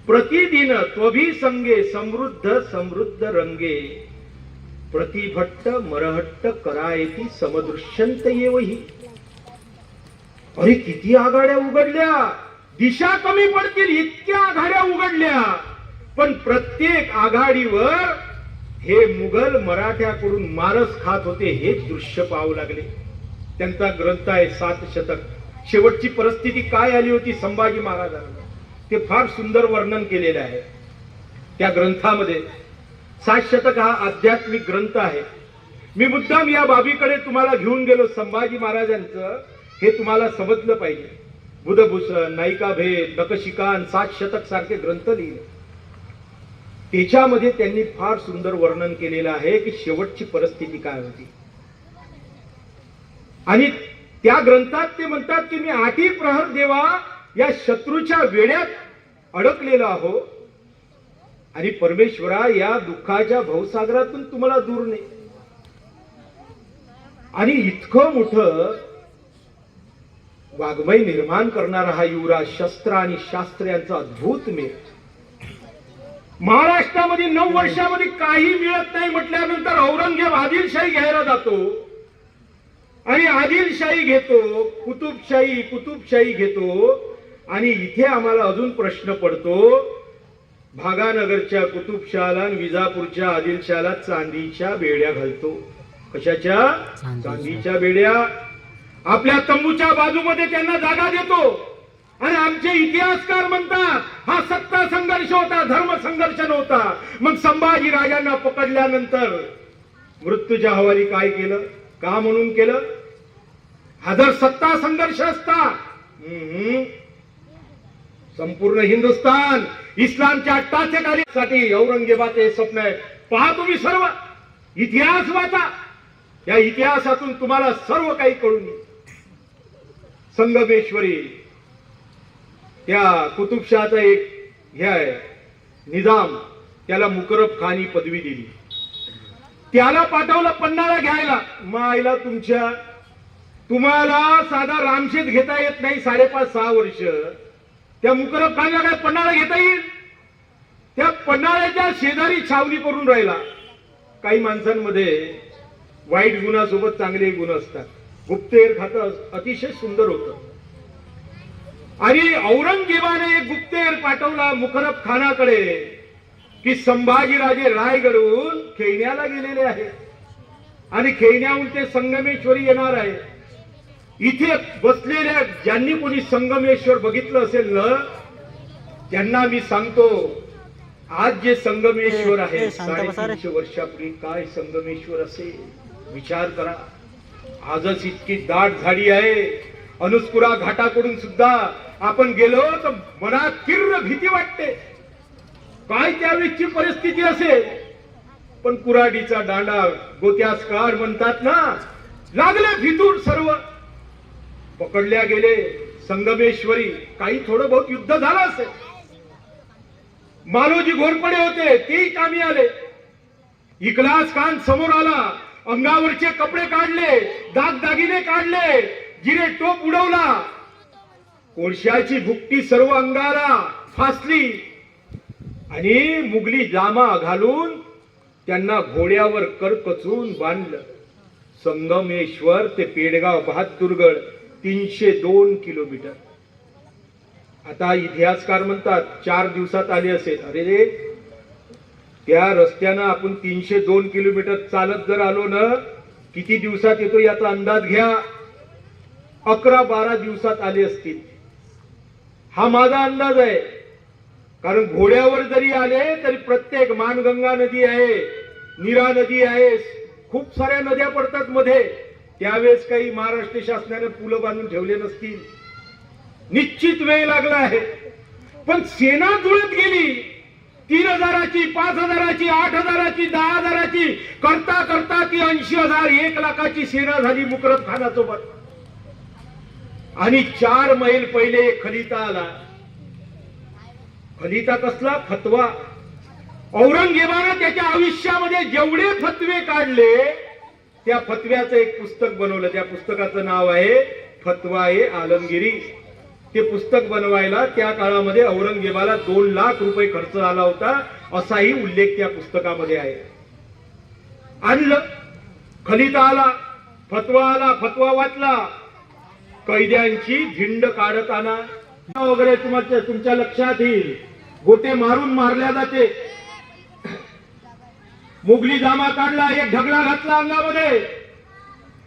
A: प्रतिदिन त्वबी संगे समृद्ध समृद्ध रंगे प्रतिभट्ट मरहट्ट करायती समदृश्यंत येवही. अरे किती आघाड्या उघडल्या, दिशा कमी पडतील इतक्या आघाड्या उघडल्या. पण प्रत्येक आघाडीवर हे मुघल मराठ्याकडून मारस खात होते हेच दृश्य पाहू लागले. त्यांचा ग्रंथ आहे 7 शतक. शेवटची परिस्थिती काय आली होती संभाजी महाराजांना ते फार सुंदर वर्णन केलेलं आहे त्या ग्रंथामध्ये. 7 शतक हा आध्यात्मिक ग्रंथ आहे. मी मुद्दाम या बाबीकडे तुम्हाला घेऊन गेलो. संभाजी महाराजांचं हे तुम्हाला समजलं पाहिजे. बुधभूषण, नायिकाभेद, नखशिखान, 7 शतक सारखे ग्रंथ लिहिले. त्याच्यामध्ये त्यांनी फार सुंदर वर्णन केलेलं आहे की शेवटची परिस्थिती काय होती. आणि त्या ग्रंथात ते म्हणतात की मी 8 प्रहर देवा या शत्रूच्या वेड्यात अडकलेला आहो आणि परमेश्वरा या दुःखाच्या भवसागरातून तुम्हाला दूर नाही. आणि इतकं मोठं वाङ्मय निर्माण करणारा हा युवराज, शस्त्र आणि शास्त्र यांचा अद्भुत मेळ. महाराष्ट्रामध्ये 9 वर्षामध्ये काही मिळत नाही म्हटल्यानंतर औरंगजेब आदिलशाही घ्यायला जातो आणि आदिलशाही घेतो, कुतुबशाही घेतो. आणि इथे आम्हाला अजून प्रश्न पडतो, भागानगरच्या कुतुबशहाला आणि विजापूरच्या आदिलशाला चांदीच्या बेड्या घालतो. कशाच्या? चांदीच्या बेड्या. आपल्या तंबूच्या बाजूमध्ये त्यांना जागा देतो. आणि आमचे इतिहासकार म्हणतात हा सत्ता संघर्ष होता, धर्म संघर्ष नव्हता. मग संभाजी राजांना पकडल्यानंतर मृत्यूच्या हवाली काय केलं? का म्हणून केलं? हा जर सत्ता संघर्ष असता संपूर्ण हिंदुस्थान इस्लामच्या टाचेखालीसाठी औरंगजेबाचे स्वप्न आहे. पहा तुम्ही सर्व इतिहास वाचा, या इतिहासातून तुम्हाला सर्व काही कळून येईल. संगमेश्वरी त्या कुतुबशहाचा एक हे आहे निजाम, त्याला मुकरब खानी पदवी दिली. त्याला पाठवलं पन्हाळा घ्यायला. मायला तुमच्या, तुम्हाला साधा रामशेत घेता येत नाही 5.5-6 वर्ष, त्या मुकरब खानला काय पन्हाळा घेता येईल? त्या पन्हाळ्याच्या शेजारी छावणी करून राहिला. काही माणसांमध्ये वाईट गुणासोबत चांगले गुण असतात. गुप्तहेर खातं अतिशय सुंदर होतं. आणि औरंगजेबाने एक गुप्तहेर पाठवला मुकरब खानाकडे की संभाजीराजे रायगडहून खेळण्याला गेलेले आहेत आणि खेळण्याहून ते संगमेश्वरी येणार आहे. इथे बसलेल्या ज्यांनी कोणी संगमेश्वर बघितलं असेल ना त्यांना मी सांगतो, आज जे संगमेश्वर आहे 350 वर्षापूर्वी काय संगमेश्वर असेल विचार करा. आजच इतकी दाट झाडी आहे. अनुस्कुरा घाटाकडून सुद्धा आपण गेलो तर मनात तीव्र भीती वाटते. काय त्यावेळची परिस्थिती असेल. पण कुऱ्हाडीचा दांडा गोत्यास काढ म्हणतात ना, लागले भितूर सर्व पकडल्या गेले. संगमेश्वरी काही थोडं बहुत युद्ध झालं असेल. मालोजी घोरपडे होते, तेही कामी आले. इखलास खान समोर आला, अंगावरचे कपडे काढले, दागदागिने काढले, जिरे टोप उडवला, कोळशाची भुकटी सर्व अंगाला फासली आणि मुघली जामा घालून त्यांना घोड्यावर करकचून बांधलं. संगमेश्वर ते पेडगाव बहादूरगड 302 किलोमीटर. आता इतिहासकार म्हणतात 4 दिवसात आले असेल. अरे रे, त्या रस्त्यानं आपण 302 किलोमीटर चालत जर आलो ना, किती दिवसात येतो याचा अंदाज घ्या. 11-12 दिवसात आले असतील, हा माझा अंदाज आहे. कारण घोड्यावर जरी आले तरी प्रत्येक मानगंगा नदी आहे, नीरा नदी आहे, खूप साऱ्या नद्या पडतात मध्ये. त्यावेळेस काही महाराष्ट्र शासनाने पुलं बांधून ठेवले नसतील. निश्चित वेळ लागला आहे. पण सेना जुळत गेली. 3000ची, 5000ची, 8000ची, 10000ची करता करता ती 80,000, 1,00,000ची सेना झाली मुकरब खानासोबत. आणि 4 मैल पहिले एक खलिता आला. खलिता कसला? फतवा. औरंगजेबाने त्याच्या आयुष्यामध्ये जेवढे फतवे काढले त्या फतव्याचं एक पुस्तक बनवलं. त्या पुस्तकाचं नाव आहे फतवा-ए आलमगिरी. ते पुस्तक बनवायला त्या काळामध्ये औरंगजेबाला 2 लाख रुपये खर्च आला होता, असाही उल्लेख त्या पुस्तकामध्ये आहे. आणलं, खलिता आला, फतवा आला, फतवा वाचला. कैद्यांची झिंड काढत आणा वगैरे तुमच्या लक्षात येईल. गोटे मारून मारल्या जाते. मुघली जामा काढला, एक ढगला घातला अंगामध्ये,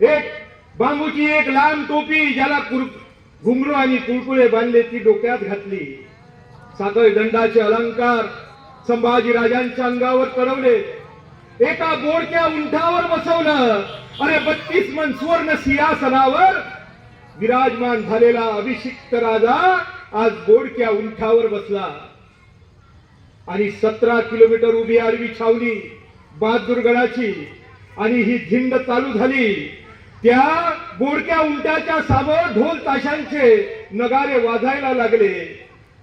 A: एक बांबूची एक लांब टोपी ज्याला घुंगरू आणि कुळकुळे बांधले ती डोक्यात घातली. साखळ दंडाचे अलंकार संभाजी राजांच्या अंगावर चढवले. एका बोडक्या उंटावर बसवलं. अरे 32 मन सुवर्ण सिंहासनावर विराजमान झालेला अभिषिक्त राजा आज बोडक्या उंटावर बसला. आणि 17 किलोमीटर उभी आडवी छावणी बहादूरगडाची. आणि ही झिंड चालू झाली. त्या बोडक्या उंटाच्या समोर ढोल ताशांचे नगारे वाजायला लागले.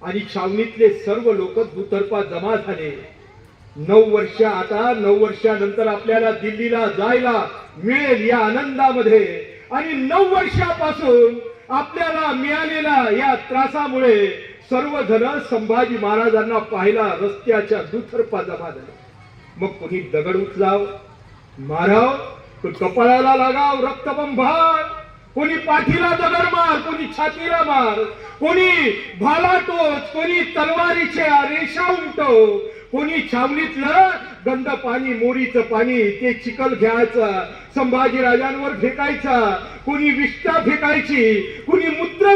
A: आणि छावणीतले सर्व लोक दुतर्फा जमा झाले. 9 वर्ष, आता 9 वर्षानंतर आपल्याला दिल्लीला जायला मिळेल या आनंदामध्ये. आणि 9 वर्षापासून आपल्याला मिळालेल्या या त्रासामुळे सर्वजण संभाजी महाराजांना पाहायला रस्त्याच्या दुतर्फा जमा झाले. मग कोणी दगड उचलाव, माराव, कपाळाला लागाव, रक्तबंबाळ, कोणी पाठीला दगड मार, कोणी छातीला मार, कोणी भाला टोच, कोणी तलवारीचे रेषा उमटव, कोणी छावणीतलं गंद पाणी, मोरीचं पाणी ते चिखल घ्यायचं, संभाजी राजांवर फेकायचा, कोणी विष्ठा फेकायची, कोणी मूत्र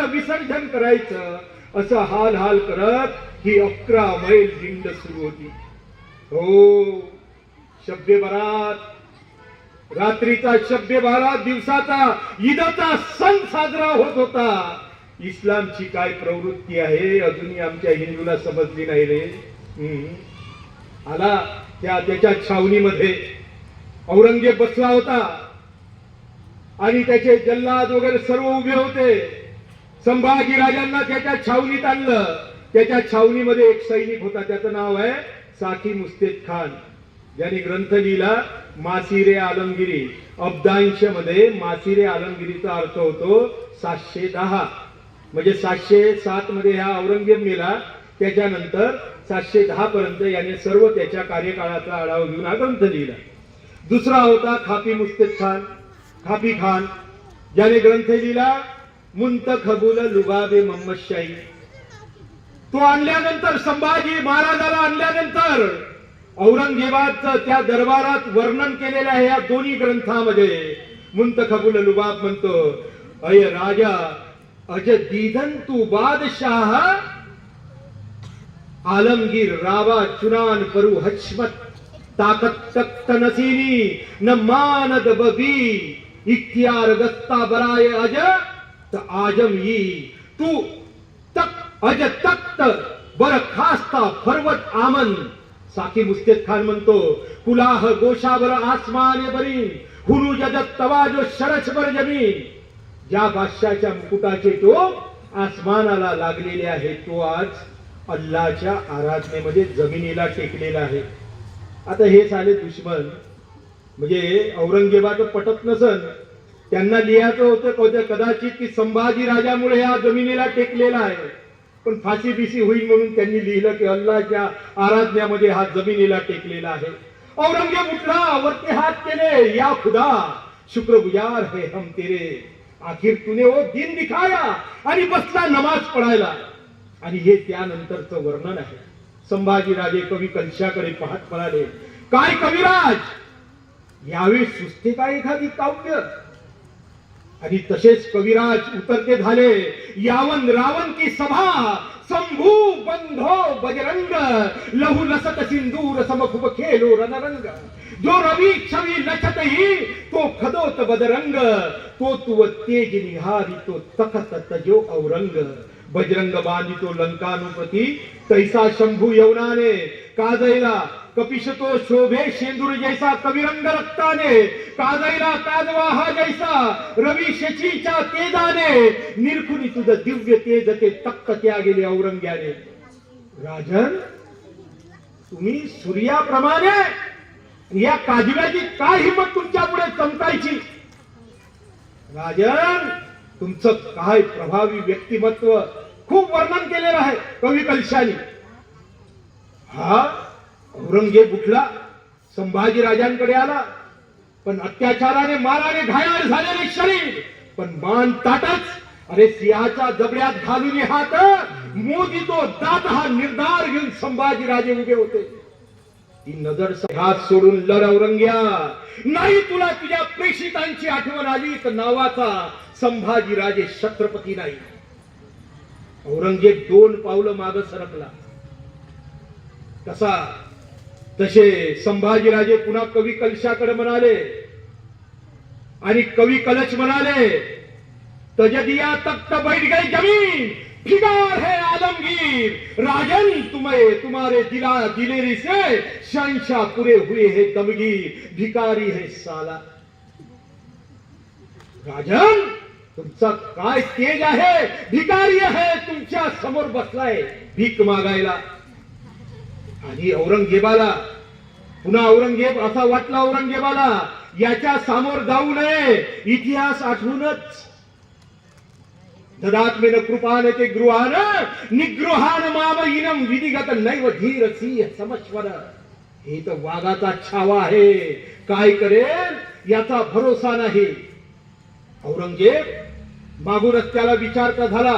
A: विसर्जन करायचं. असं हाल हाल करत ही 11 मैल झिंड सुरू होती. हो, शब्बे बारात, रात्रीचा शब्बे बारात, दिवसाचा ईदचा सण साजरा होत होता. इस्लामची काय प्रवृत्ती आहे अजूनही आमच्या हिंदूला समजली नाही रे. आला त्याच्या छावणीमध्ये औरंगजेब बसला होता आणि त्याचे जल्लाद वगैरे सर्व उभे होते. संभाजी राजांना त्याच्या छावणीत आणलं. त्याच्या छावणीमध्ये एक सैनिक होता, त्याचं नाव आहे साकी मुस्तेद खान, ज्याने ग्रंथ लिहिला मासिरे आलमगिरी. अब्दांश मध्ये मासिरे आलमगिरीचा अर्थ होतो 710. म्हणजे 707 मध्ये हा औरंगजेब मेला, त्याच्यानंतर 710 पर्यंत याने सर्व त्याच्या कार्यकाळाचा आढावा घेऊन हा ग्रंथ लिहिला. दुसरा होता खापी मुस्तेद खान, खापी खान, ज्याने ग्रंथ लिहिला मुंतखबुल लुगाबे मोहम्मद शाही. तो आणल्यानंतर, संभाजी महाराजाला आणल्यानंतर औरंगजेबाचं त्या दरबारात वर्णन केलेलं आहे या दोन्ही ग्रंथामध्ये. मुंतखबुल लुबाब म्हणतो, अय राजा अज दीदन तू बादशाह, आलमगीर रावा चुनान परू हचमत, ताकत तख्त नसीनी न मानद बबी, इख्तियार गस्ता बराय अज त आजम यी, तू तक अज तख्त बर खास्ता फरवत आमन. साकी मुस्तेद खान म्हणतो, कुलाह गोशाबर आसमान बरी, हुनु जदत तवाजो शरछबर जमीन. ज्या बादशाच्या मुकुटाचे टोक आसमानाला लागलेले आहे तो आज अल्लाहच्या आराधनेमध्ये जमिनीला टेकलेला आहे. आता हे साले दुश्मन, म्हणजे औरंगजेबाचं पटत नसन, त्यांना लिहायचं होतं कदाचित की संभाजी राजामुळे हा जमिनीला टेकलेला आहे, पण फाशी बिशी होईल म्हणून त्यांनी लिहिलं की अल्लाहच्या आराधनेमध्ये हा जमिनीला टेकलेला आहे. औरंगजेब उठला, वरती हात केले, या खुदा शुक्रगुजार है हम तेरे, आखिर तूने वो दिन दिखाया आणि बसला नमाज पढायला. आणि हे त्यानंतरचं वर्णन आहे. संभाजीराजे कवी कलशाकडे पाहत म्हणाले, काय कविराज, यावेळी सुचते का एखादी काव्य? आणि तसेच कविराज उतरते झाले, यावन रावण की सभा शंभू बंधो बजरंग लहू लसत सिंदूर समखुब खेलो रणरंग. जो रवी छवी लचत ही तो खदोत बदरंग, तो तुव तेज निहारी तो तखत तजो औरंग. बजरंग बांधितो लंकानुपती तैसा शंभू यवनाने काजैला कपिश तो शोभे शेंदूर जैसा कविरंग रक्ताने. काजैला काजवा जैसा रवी शचीच्या तेजाने. निरखुनी तुझं दिव्य तेज ते तक्क त्या गेले औरंग्याने. राजन, तुम्ही सूर्याप्रमाणे या काजव्याची काय हिंमत तुमच्या पुढे चमकायची? राजन, तुमचं काय प्रभावी व्यक्तिमत्व खूप वर्णन केलेलं आहे कवी कलशाने. हा औरंगजेब उठला, संभाजी राजांकडे आला, पण अत्याचाराने माराने घायाळ झालेले शरीर, पण मान ताटच. अरे सिंहाच्या जबड्यात घालून हात मोदी तो दात हा निर्धार घेऊन संभाजी राजे उभे होते. ती नजर हात सोडून लढ औरंग्या, नाही तुला तुझ्या प्रेषितांची आठवण आली तर नावाचा संभाजी राजे छत्रपती नाही. औरंगजेब 2 पावलं मागे सरकला. कसा तसे संभाजीराजे पुन्हा कवी कलशाकडे म्हणाले आणि कवी कलश म्हणाले, तजदिया तख्त बैठ गई जमीन फिगार है आलमगीर. राजन, तुम्हारे दिलेरी से शहंशाह पूरे हुए है दमगीर. भिकारी है साला. राजन, तुमचा काय तेज आहे. भिकारी आहे तुमच्या समोर बसलाय भीक मागायला. आणि औरंगजेबाला पुन्हा औरंगजेब असा वाटला, औरंगजेबाला याच्या समोर जाऊ नये. इतिहास आठवूनच ददात्मेन कृपाने ते गृहान निगृहान माम इनम विधिगत नैव धीर सिंह समश्वर. हे तर वाघाचा छावा आहे, काय करेल याचा भरोसा नाही. औरंगजेब मागूनच त्याला विचारता झाला,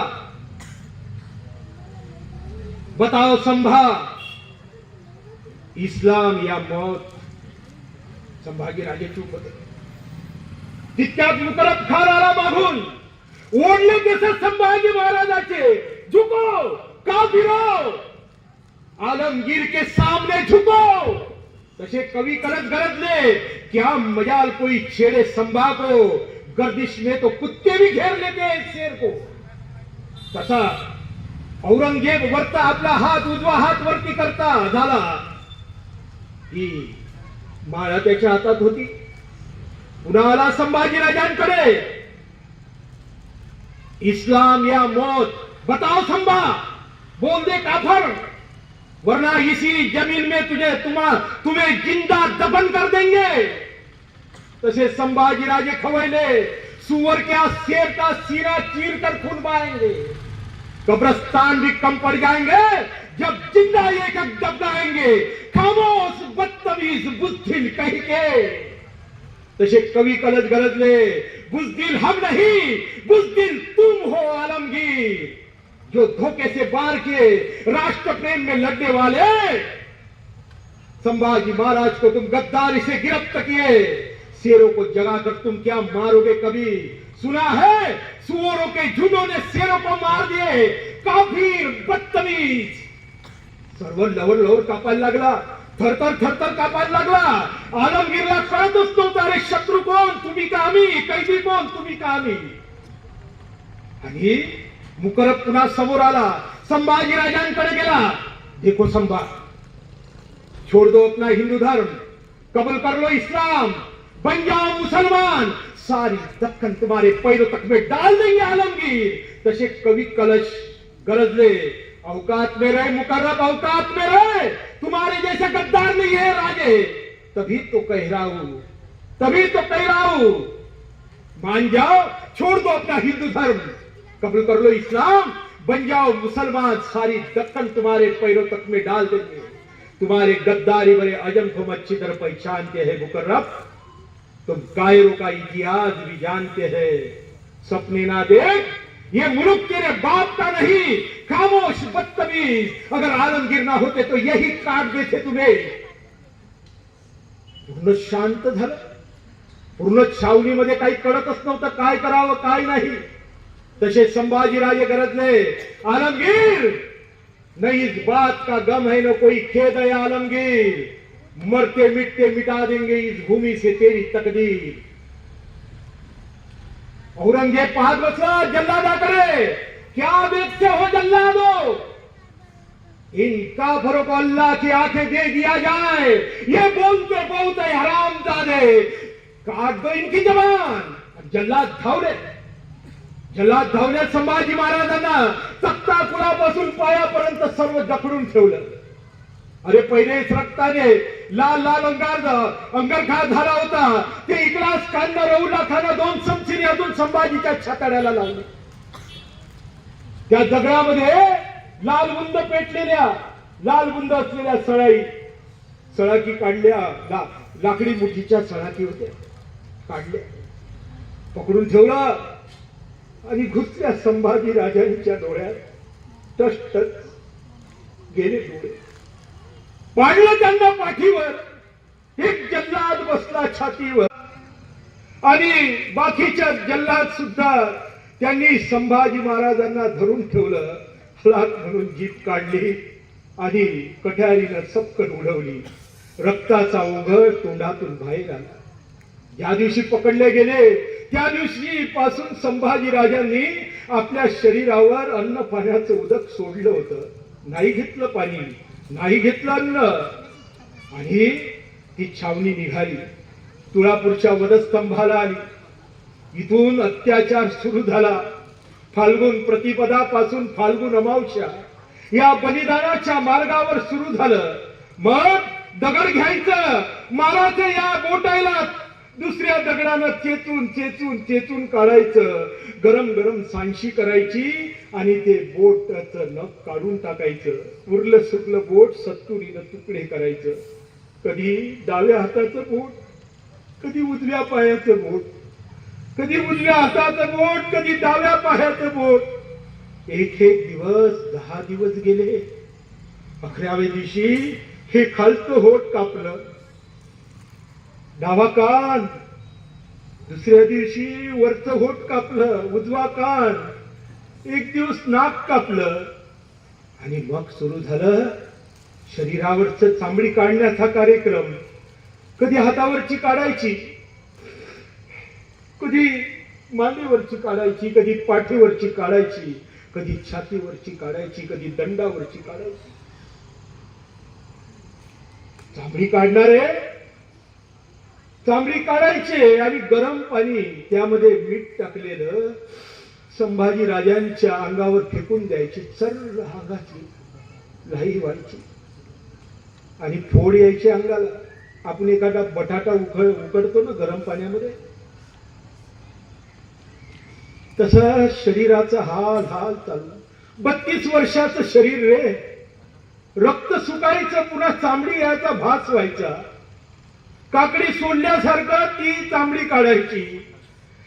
A: बताओ संभा, इस्लाम या मौत. संभाजी राजे चूप होते. तितक्यात मुकरब खान आला मागून. ओढले तसे संभाजी महाराजाचे, झुको काफिरो, आलमगीर के सामने झुको. तसे कवी कलश गरजले, क्या मजाल कोई छेड़े संभा को, गर्दिश में तो कुत्ते भी घेर लेते हैं शेर को. तसा औरंगजेब वरता आपला हात उजवा हात वरती करता झाला की माळा त्याच्या हातात होती. पुन्हा आला संभाजी राजांकडे, इस्लाम या मौत, बताओ संभा, बोल दे काफर, वरना इसी जमीन में तुम्हें जिंदा दफन कर देंगे. तसे संभाजी राजे खवैले, सुअर क्या शेर का सीना चीर कर खून बहाएंगे. कब्रिस्तान भी कम पड़ जाएंगे जब जिंदा एक दबनाएंगे. खामोश बदतमीज बुज़दिल कहीं के. तसे कवी कलश गरजले, बुज़दिल हम नहीं, बुज़दिल तुम हो आलमगीर. जो धोखे से बार के राष्ट्र प्रेम में लड़ने वाले संभाजी महाराज को तुम गद्दारी से गिरफ्त किए. शेरों को जगाकर तुम क्या मारोगे कभी. सुना है सुअरों के झुंडों ने शेरों को मार दिए. काफिर बदतमीज. सर्व लवर कापायला लागला, थरथर कापायला लागला. आलमगीरला कळतच नव्हतं, अरे शत्रू कोण, तुम्ही का आम्ही, कैदी कोण, तुम्ही का आम्ही. आणि मुकरब पुन्हा समोर आला, संभाजी राजांकडे गेला. देखो संभा, छोड़ दो अपना हिंदू धर्म, कबूल कर लो इस्लाम, बन जाओ मुसलमान. सारी दक्कन तुम्हारे पैरों तक में डाल देंगे आलमगीर. तसे कवी कलश गरजले, औकात में रहे मुकर्रब, औकात में रहे. तुम्हारे जैसे गद्दार नहीं है राजे. तभी तो कह रहा हूं, मान जाओ, छोड़ दो अपना हिंदू धर्म, कबूल कर लो इस्लाम, बन जाओ मुसलमान. सारी दक्कन तुम्हारे पैरों तक में डाल देंगे. तुम्हारे गद्दारी भरे अजम को अच्छी तरह पहचानते हैं मुकर्रब. तुम कायरों का इतिहास भी जानते हैं. सपने ना देख, ये मुल्क तेरे बाप का नहीं, खामोश बदतमीज, अगर आलमगीर ना होते तो यही काट देते तुम्हें. पूर्ण शांत झालं. पूर्ण छावणीमध्ये काही कळतच नव्हतं काय करावं काय नाही. तसे संभाजीराजे गरजले, आलमगीर नहीं इस बात का गम है न कोई खेद है आलमगीर, मरते मिटते मिटा देंगे इस भूमि से तेरी तकदीर. औरंगजेब पाहत बसला जल्लादाकडे. क्या देखते हो जल्लादो, इन काफरों को अल्लाह की आंखें दे दिया जाए, ये बोलते बोलते हरामजादे, काट दो इनकी जबान. जल्लाद धावले. जल्लाद धावण्यात संभाजी महाराजांना तख्ता कुलापासून पायापर्यंत सर्व जखडून ठेवलं. अरे पहिलेच रक्ताने लाल लाल अंगरखा झाला होता. ते इकलास कांदा रौला खाना 2 चमचीने अजून संभाजीच्या छाताड्याला लावले. त्या दगडामध्ये लाल बुंद पेटलेल्या, लाल बुंद असलेल्या सळाकी काढल्या. लाकडी मुठीच्या सळाकी होत्या, काढल्या, पकडून ठेवलं आणि घुसल्या संभाजी राजांच्या डोळ्यात. टच गेले डोळे. पाडलं त्यांना पाठीवर. एक जल्लाद बसला छातीवर आणि बाकीच्या जल्लाद सुद्धा त्यांनी संभाजी महाराजांना धरून ठेवलं. लाख म्हणून जीप काढली आणि कट्यारीनं सपकन उडवली. रक्ताचा ओघळ तोंडातून बाहेर आला. ज्या दिवशी पकडले गेले त्या दिवशी पासून संभाजी राजांनी आपल्या शरीरावर अन्न पाण्याचं उदक सोडलं होतं. नाही घेतलं पाणी, नाही घेतलं अन्न. आणि ती छावणी निघाली. तुळापूरच्या वधस्तंभाला आली. इथून अत्याचार सुरू झाला. फाल्गुन प्रतिपदापासून फाल्गुन अमावस्या या बलिदानाच्या मार्गावर सुरू झालं. मग दगड घ्यायचं, मारायचं या गोटायला, दुसऱ्या दगडानं चेचून चेचून चेचून काढायचं. गरम गरम सांशी करायची आणि ते बोटचं नख काढून टाकायचं. उरलं सुटलं बोट सत्तुरीनं तुकडे करायचं. कधी डाव्या हाताचं बोट, कधी उजव्या पायाचं बोट, कधी उजव्या हाताचं बोट, कधी डाव्या पायाचं बोट. एक दिवस 10 दिवस गेले. 11व्या दिवशी हे खालचं होट कापलं, डावा कान. दुसऱ्या दिवशी वरचं होट कापलं, उजवा कान. एक दिवस नाक कापलं आणि मग सुरू झालं शरीरावरचं चामडी काढण्याचा कार्यक्रम. कधी हातावरची काढायची, कधी मांडीवरची काढायची, कधी पाठीवरची काढायची, कधी छातीवरची काढायची, कधी दंडावरची काढायची. चामडी काढणारे चामडी काढायचे आणि गरम पाणी त्यामध्ये मीठ टाकलेलं संभाजी राजांच्या अंगावर फेकून द्यायची. सर्व अंगाची लाही व्हायची आणि फोड यायची अंगाला. आपण एखादा बटाटा उकडतो ना गरम पाण्यामध्ये, तसा शरीराचा हाल हाल चालू. 32 वर्षाचं शरीर रे. रक्त सुकायचं, पुन्हा चामडी याचा भास व्हायचा. काकडी सोडल्यासारखं ती चामडी काढायची.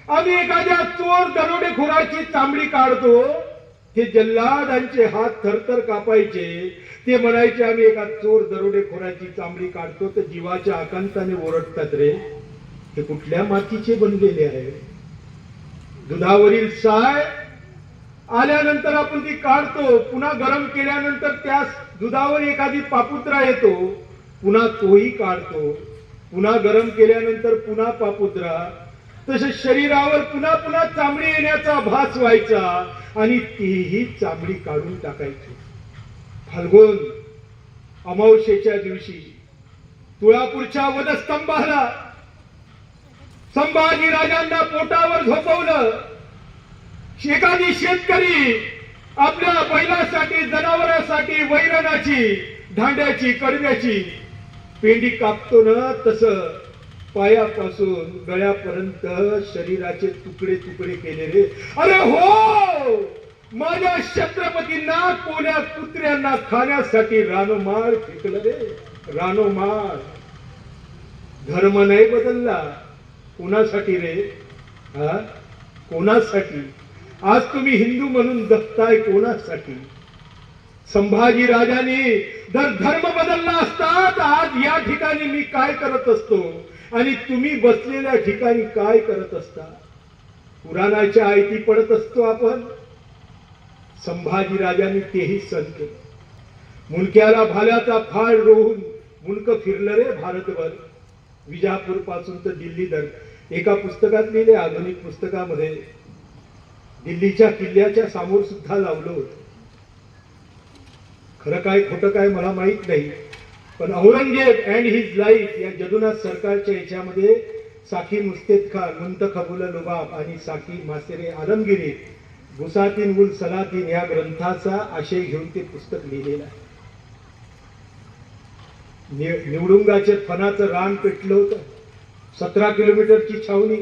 A: आम्ही एखाद्या चोर दरोडेखोराची चामडी काढतो, ते जल्लादांचे हात थरथर कापायचे. ते म्हणायचे आम्ही एका चोर दरोडेखोराची चामडी काढतो, तर जीवाच्या आकांताने ओरडतात रे, हे कुठल्या मातीचे बनलेले आहे. दुधावरील साय आल्यानंतर आपण ती काढतो, पुन्हा गरम केल्यानंतर त्या दुधावर एखादी पापुत्रा येतो, पुन्हा तोही काढतो. पुन्हा गरम केल्यानंतर पुन्हा पापुत्रा. तसे शरीरावर पुन्हा पुन्हा चामडी येण्याचा भास व्हायचा आणि तीही चामडी काढून टाकायची. फाल्गुन अमावस्येच्या दिवशी तुळापूरच्या वधस्तंभाला संभाजी राजांना पोटावर झोपवलं. एखादी शेतकरी आपल्या बैलासाठी, जनावरांसाठी वैरणाची, धांड्याची, कडव्याची पेंडी कापतो ना, तसं पायापासून गळ्यापर्यंत शरीराचे तुकडे तुकडे केले रे. अरे हो, माझ्या छत्रपतींना, कोण्या कुत्र्यांना खाण्यासाठी रानोमाळ फेकलं रे. रानोमाळ. धर्म नाही बदलला, कोणासाठी रे? कोणासाठी? आज तुम्ही हिंदू म्हणून जगताय कोणासाठी? संभाजी राजांनी जर धर्म बदलला असता तर आज या ठिकाणी मी काय करत असतो आणि तुम्ही बसलेल्या ठिकाणी काय करत असता? पुराणाच्या आयती पडत असतो आपण. संभाजी राजांनी तेही सहन केलं. मुंडक्याला भाल्याचा फाळ रोवून मुंडक फिरलं रे भारतभर, विजापूर पासून तर दिल्ली दर. एका पुस्तकात लिहिले, आधुनिक पुस्तकामध्ये, दिल्लीच्या किल्ल्याच्या समोर सुद्धा लावलं होतं. खरं काय खोटं काय मला माहित नाही, पण औरंगजेब अँड हिज लाईफ या जदुनाथ सरकारच्या याच्यामध्ये साकी मुस्तेद खान, मुंतखबुल लुबाब आणि साकी मासेरे आलमगिरी गुसातीन उल सलातीन या ग्रंथाचा आशय घेऊन ते पुस्तक लिहिलेलं आहे. निवडुंगाचे फणाचं रान पेटलं होतं. 17 किलोमीटरची छावणी.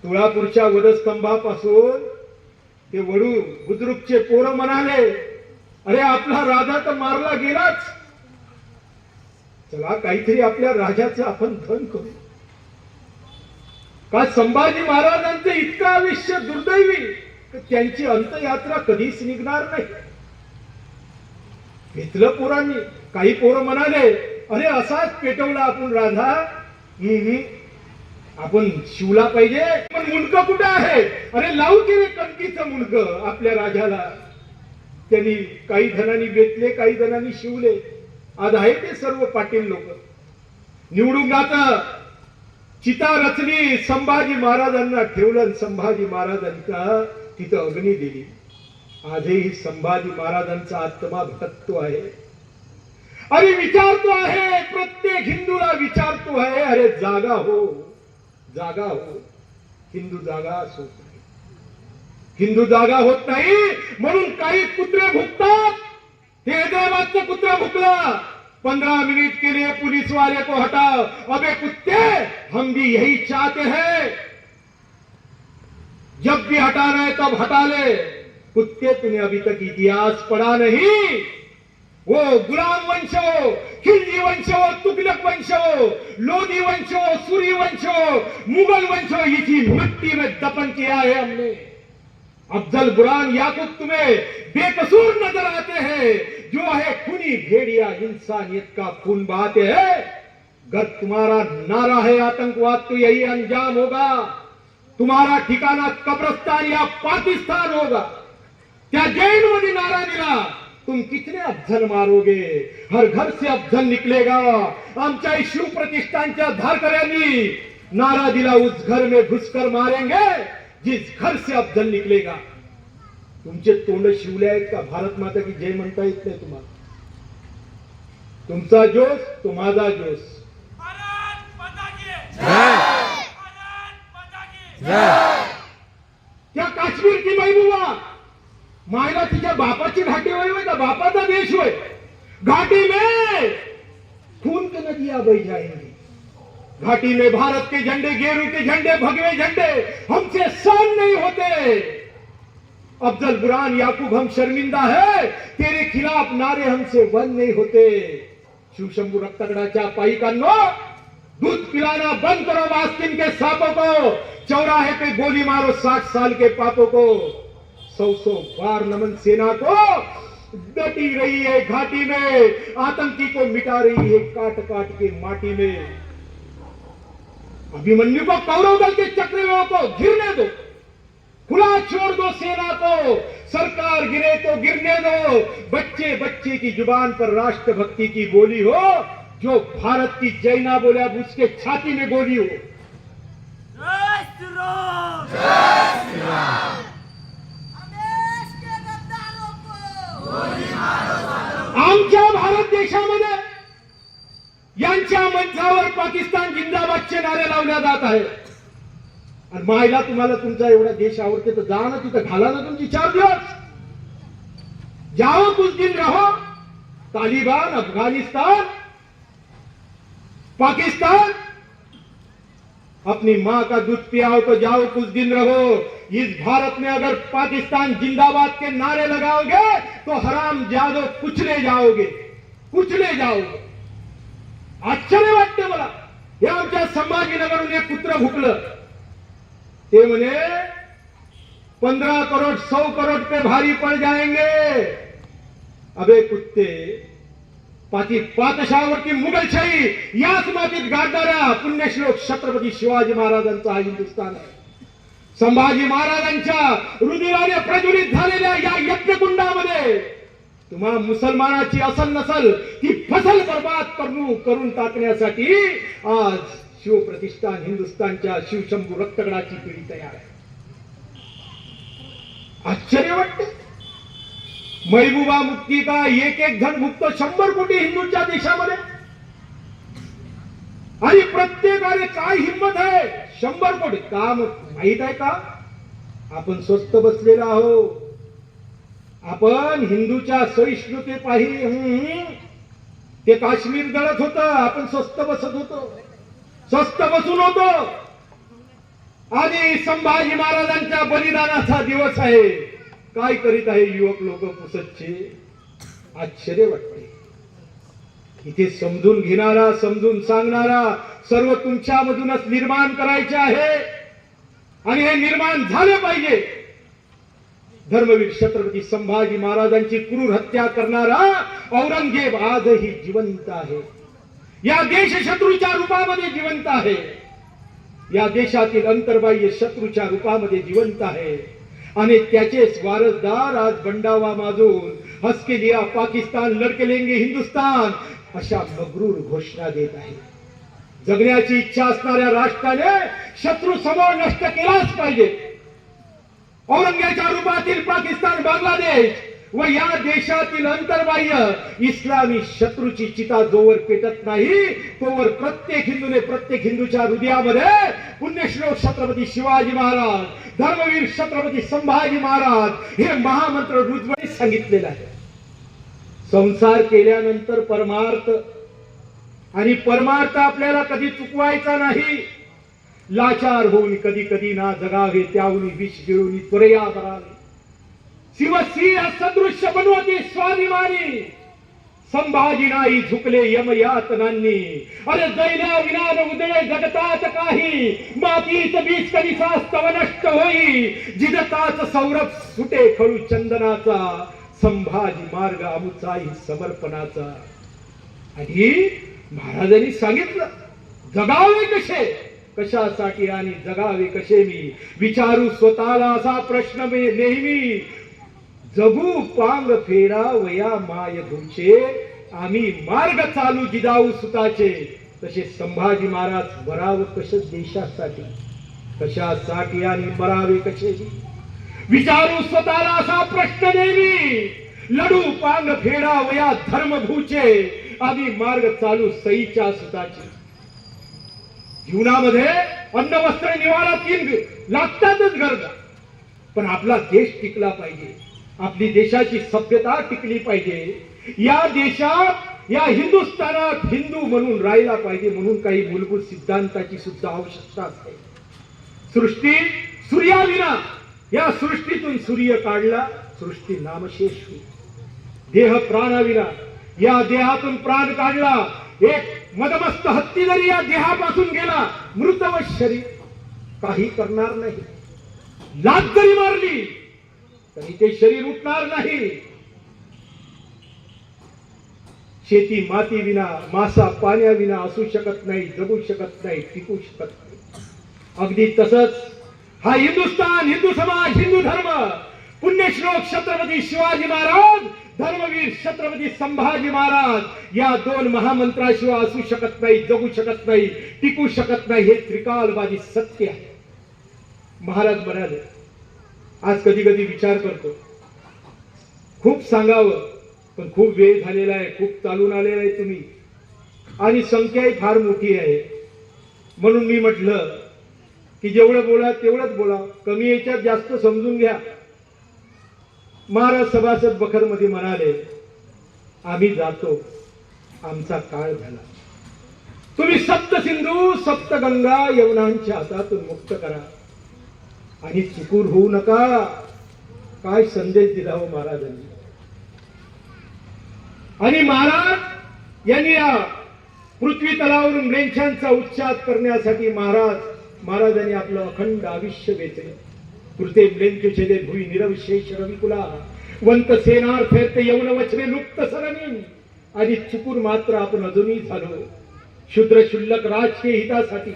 A: तुळापूरच्या वधस्तंभापासून ते वडू बुद्रुकचे पोरं म्हणाले, अरे आपला राजा तर मारला गेलाच, चला काहीतरी आपल्या राजाचं आपण धन करू. का संभाजी महाराजांचं इतकं आयुष्य दुर्दैवी, त्यांची अंतयात्रा कधीच निघणार नाही. घेतलं पोरांनी. काही पोरं म्हणाले, अरे असाच पेटवला आपण राजा, आपण शिवला पाहिजे. पण मुंडक कुठे आहे? अरे लावू की रे कणकीचं मुंडक आपल्या राजाला. त्यांनी काही जणांनी वेचले, काही जणांनी शिवले. आज आहे ते सर्व पाटील लोक. निवडुंगाचा चिता रचली, संभाजी महाराजांना ठेवलं, संभाजी महाराजांचा तिथं अग्नी दिली. आजही संभाजी महाराजांचा आत्मा भटकतो आहे. अरे विचारतो आहे, प्रत्येक हिंदूला विचारतो आहे, अरे जागा हो, जागा हो. हिंदू जागा होत नाही. हिंदू जागा होत नाही म्हणून काही कुत्रे भुकतात. हे हैदराबादचं कुत्रा भुकला, 15 मिनट के लिए पुलिस वाले को हटाओ. अबे कुत्ते, हम भी यही चाहते हैं, जब भी हटाना है तब हटा ले. कुत्ते, तूने अभी तक इतिहास पढ़ा नहीं. वो गुलाम वंश हो, खिलजी वंश हो, तुगलक वंश हो, लोधी वंश हो, सूरी वंश हो, मुगल वंश हो, इसी मिट्टी में दफन किया है हमने. अफजल बुरहान याकूब तुम्हें बेकसूर नजर आते हैं, जो है खूनी भेड़िया इंसानियत का खून बहाते हैं. अगर तुम्हारा नारा है आतंकवाद तो यही अंजाम होगा. तुम्हारा ठिकाना कब्रस्तान या पाकिस्तान होगा. क्या जैन मध्ये नारा दिला, तुम कितने अफजल मारोगे, हर घर से अफजल निकलेगा. आमच्या शिव प्रतिष्ठानच्या धारकऱ्यांनी नारा दिला, उस घर में घुसकर मारेंगे जिस घर से अफजल निकलेगा. तुमचे तोंड शिवले आहेत का? भारत माता की जय म्हणता येत नाही तुम्हाला. तुमचा जोश तो माझा जोश. त्या काश्मीर की महबूबा मायला तिच्या बापाची घाटी होय का बापाचा देश होय. घाटी में खून की नदियां बह जाएंगी. घाटी में भारत के झंडे, गेरू के झंडे, भगवे झंडे हमसे सहन नहीं होते. अफजल बुरहान याकूब, हम शर्मिंदा है, तेरे खिलाफ नारे हमसे बंद नहीं होते. शिवशंभू रक्तगडाच्या पाईकांनो, दूध पिलाना बंद करो बास्किन के सांपों को. चौराहे पे गोली मारो 60 साल के पापों को. 100 बार नमन सेना को. डटी रही है घाटी में, आतंकी को मिटा रही है काट काट के माटी में. अभिमन्यु को कौरव दल के चक्रव्यूह को गिरने दो, खुला छोड़ दो सेना को. सरकार गिरे तो गिरने दो. बच्चे बच्चे की जुबान पर राष्ट्रभक्ति की बोली हो. जो भारत की जय ना बोले अब उसके छाती में गोली हो.
B: जय श्री राम, जय श्री राम.
A: आमच्या भारत देशामध्ये यांच्या मंचावर पाकिस्तान जिंदाबादचे नारे लावल्या जात आहेत. आणि मायला तुम्हाला तुमचा एवढा देश आवडते तर जा ना तिथं, घाला ना तुमची 4 दिवस. जाओ कुछ दिन रहो. तालिबान, अफगानिस्तान, पाकिस्तान, अपनी माँ का दूध पियाओ तो जाओ कुछ दिन रहो. इस भारत में अगर पाकिस्तान जिंदाबाद के नारे लगाओगे तो हराम जादो कुचले जाओगे, कुचले जाओगे. आश्चर्य वाटते मला. हे आमच्या संभाजीनगरहून एक पुत्र भुकलं. ते म्हणे 15 करोड़ 100 करोड़ पे भारी पड़ जाएंगे. अबे कुत्ते, पातशाहावरती मुघलशाही याच मातीत गाडणाऱ्या पुण्यश्लोक छत्रपती शिवाजी महाराजांचा हा हिंदुस्थान आहे. संभाजी महाराजांच्या रुधिराने प्रज्वलित झालेल्या या यज्ञकुंडामध्ये तुम्हा मुसलमानाची असल नसल ही फसल बर्बाद करून टाकण्यासाठी आज शिवप्रतिष्ठान हिंदुस्थानच्या शिवशंभू रक्तगडाची पिढी तयार आहे. आश्चर्य वाटते. महबूबा मुक्ती का एक धन भुगतो 100 कोटी हिंदूंच्या देशामध्ये. आणि प्रत्येकाने काय हिंमत आहे 100 कोटी काम माहित आहे का? आपण स्वस्त बसलेला आहोत. आपण हिंदूच्या सहिष्णुतेपायी ते काश्मीर जळत होत, आपण स्वस्त बसत होतो, स्वस्त बसून होतो. आणि संभाजी महाराजांच्या बलिदानाचा दिवस आहे. काय करीत आहे युवक लोक पुसतचे. आश्चर्य वाटते. इथे समजून घेणारा, समजून सांगणारा सर्व तुमच्यामधूनच निर्माण करायचे आहे. आणि हे निर्माण झाले पाहिजे. धर्मवीर छत्रपती संभाजी महाराजांची क्रूर हत्या करणारा औरंगजेब आजही जिवंत आहे. या देशशत्रूच्या रूपामध्ये जिवंत आहे. या देशातील अंतर्बाह्य शत्रूच्या रूपामध्ये जिवंत आहे. आणि त्याचेच वारसदार आज बंडावा माजून हसके लिया पाकिस्तान लडके लेंगे हिंदुस्तान अशा मगरूर घोषणा देत आहे. जगण्याची इच्छा असणाऱ्या राष्ट्राने शत्रू समोर नष्ट केलाच पाहिजे. औरंगजेबाच्या रूपातील पाकिस्तान, बांगलादेश व या देशातील अंतर्बाह्य इस्लामी शत्रूची चिता जोवर पेटत नाही तोवर प्रत्येक हिंदूने प्रत्येक हिंदूच्या हृदयामध्ये पुण्यश्लोक छत्रपती शिवाजी महाराज, धर्मवीर छत्रपती संभाजी महाराज हे महामंत्र रुजवणी सांगितलेलं आहे. संसार केल्यानंतर परमार्थ, आणि परमार्थ आपल्याला कधी चुकवायचा नाही. लाचार होऊन कधी कधी ना जगावे त्याहून विष गिळून त्वरया बरावे. शिवसिंह सदृश्य बनवती स्वाभिमानी. संभाजी नाही झुकले यमयातनांनी. अरे दैल्या विनान उदळे जगतात काही. मातीच बीज कधी सास्तव नष्ट होई. जिजताच सौरभ सुटे खळू चंदनाचा. संभाजी मार्ग आमुचाही समर्पणाचा. आणि महाराजांनी सांगितलं जगावे कसे, कशासाठी आणि जगावे कसे मी विचारू स्वतःला असा प्रश्न मी नेहमी. जगू पांग फेरा वया माय धुचे. आम्ही मार्ग चालू जिजाऊ सुताचे. तसे संभाजी महाराज मराव कसे देशासाठी, कशासाठी आणि मरावे कसे विचारू स्वतःला असा प्रश्न नेहमी. लढू पांग फेडा वया धर्मभूचे. आम्ही मार्ग चालू सईच्या सुताचे. जीवनामध्ये अन्न वस्त्र निवारा 3 लागतातच गरजा. पण आपला देश टिकला पाहिजे. आपली देशाची सभ्यता टिकली पाहिजे. या देशात, या हिंदुस्थानात हिंदू म्हणून राहिला पाहिजे. म्हणून काही मूलभूत सिद्धांताची सुद्धा आवश्यकता असते. सृष्टी सूर्याविना, या सृष्टीतून सूर्य काढला सृष्टी नामशेष होईल. देह प्राणाविना, या देहातून प्राण काढला. एक मदमस्त हत्ती जरी या देहापासून गेला मृत व शरीर काही करणार नाही. लाथ जरी मारली तरी ते शरीर उठणार नाही. शेती माती विना, मासा पाण्याविना असू शकत नाही, जगू शकत नाही, टिकू शकत नाही. अगदी तसंच हा हिंदुस्थान, हिंदू समाज, हिंदू धर्म, पुण्यश्लोक छत्रपती शिवाजी महाराज, धर्मवीर छत्रपती संभाजी महाराज या 2 महामंत्राशिवाय असू शकत नाही, जगू शकत नाही, टिकू शकत नाही. हे त्रिकालवादी सत्य आहे. महाराज म्हणाले, आज कधी कधी विचार करतो खूप सांगावं पण खूप वेळ झालेला आहे, खूप चालून आलेला आहे तुम्ही आणि संख्याही फार मोठी आहे. म्हणून मी म्हटलं की जेवढं बोला तेवढंच बोला, कमी याच्यात जास्त समजून घ्या. महाराज सभासद बखर मध्ये म्हणाले, आम्ही जातो, आमचा काळ झाला. तुम्ही सप्त सिंधू सप्त गंगा यमुनांच्या हातातून मुक्त करा आणि चुकून होऊ नका. काय संदेश दिला हो महाराजांनी. आणि महाराज यांनी या पृथ्वी तलावरून रेंशांचा उच्चार करण्यासाठी महाराजांनी आपलं अखंड आयुष्य वेचले. कृते ब्लेंक्युचेले भुई निरविशेष रविकुला वंत सेनार्थेत यवन वचने लुप्त सरणी आणि चुकून मात्र आपण अजूनही झालो शूद्र शुल्लक राजकीय हितासाठी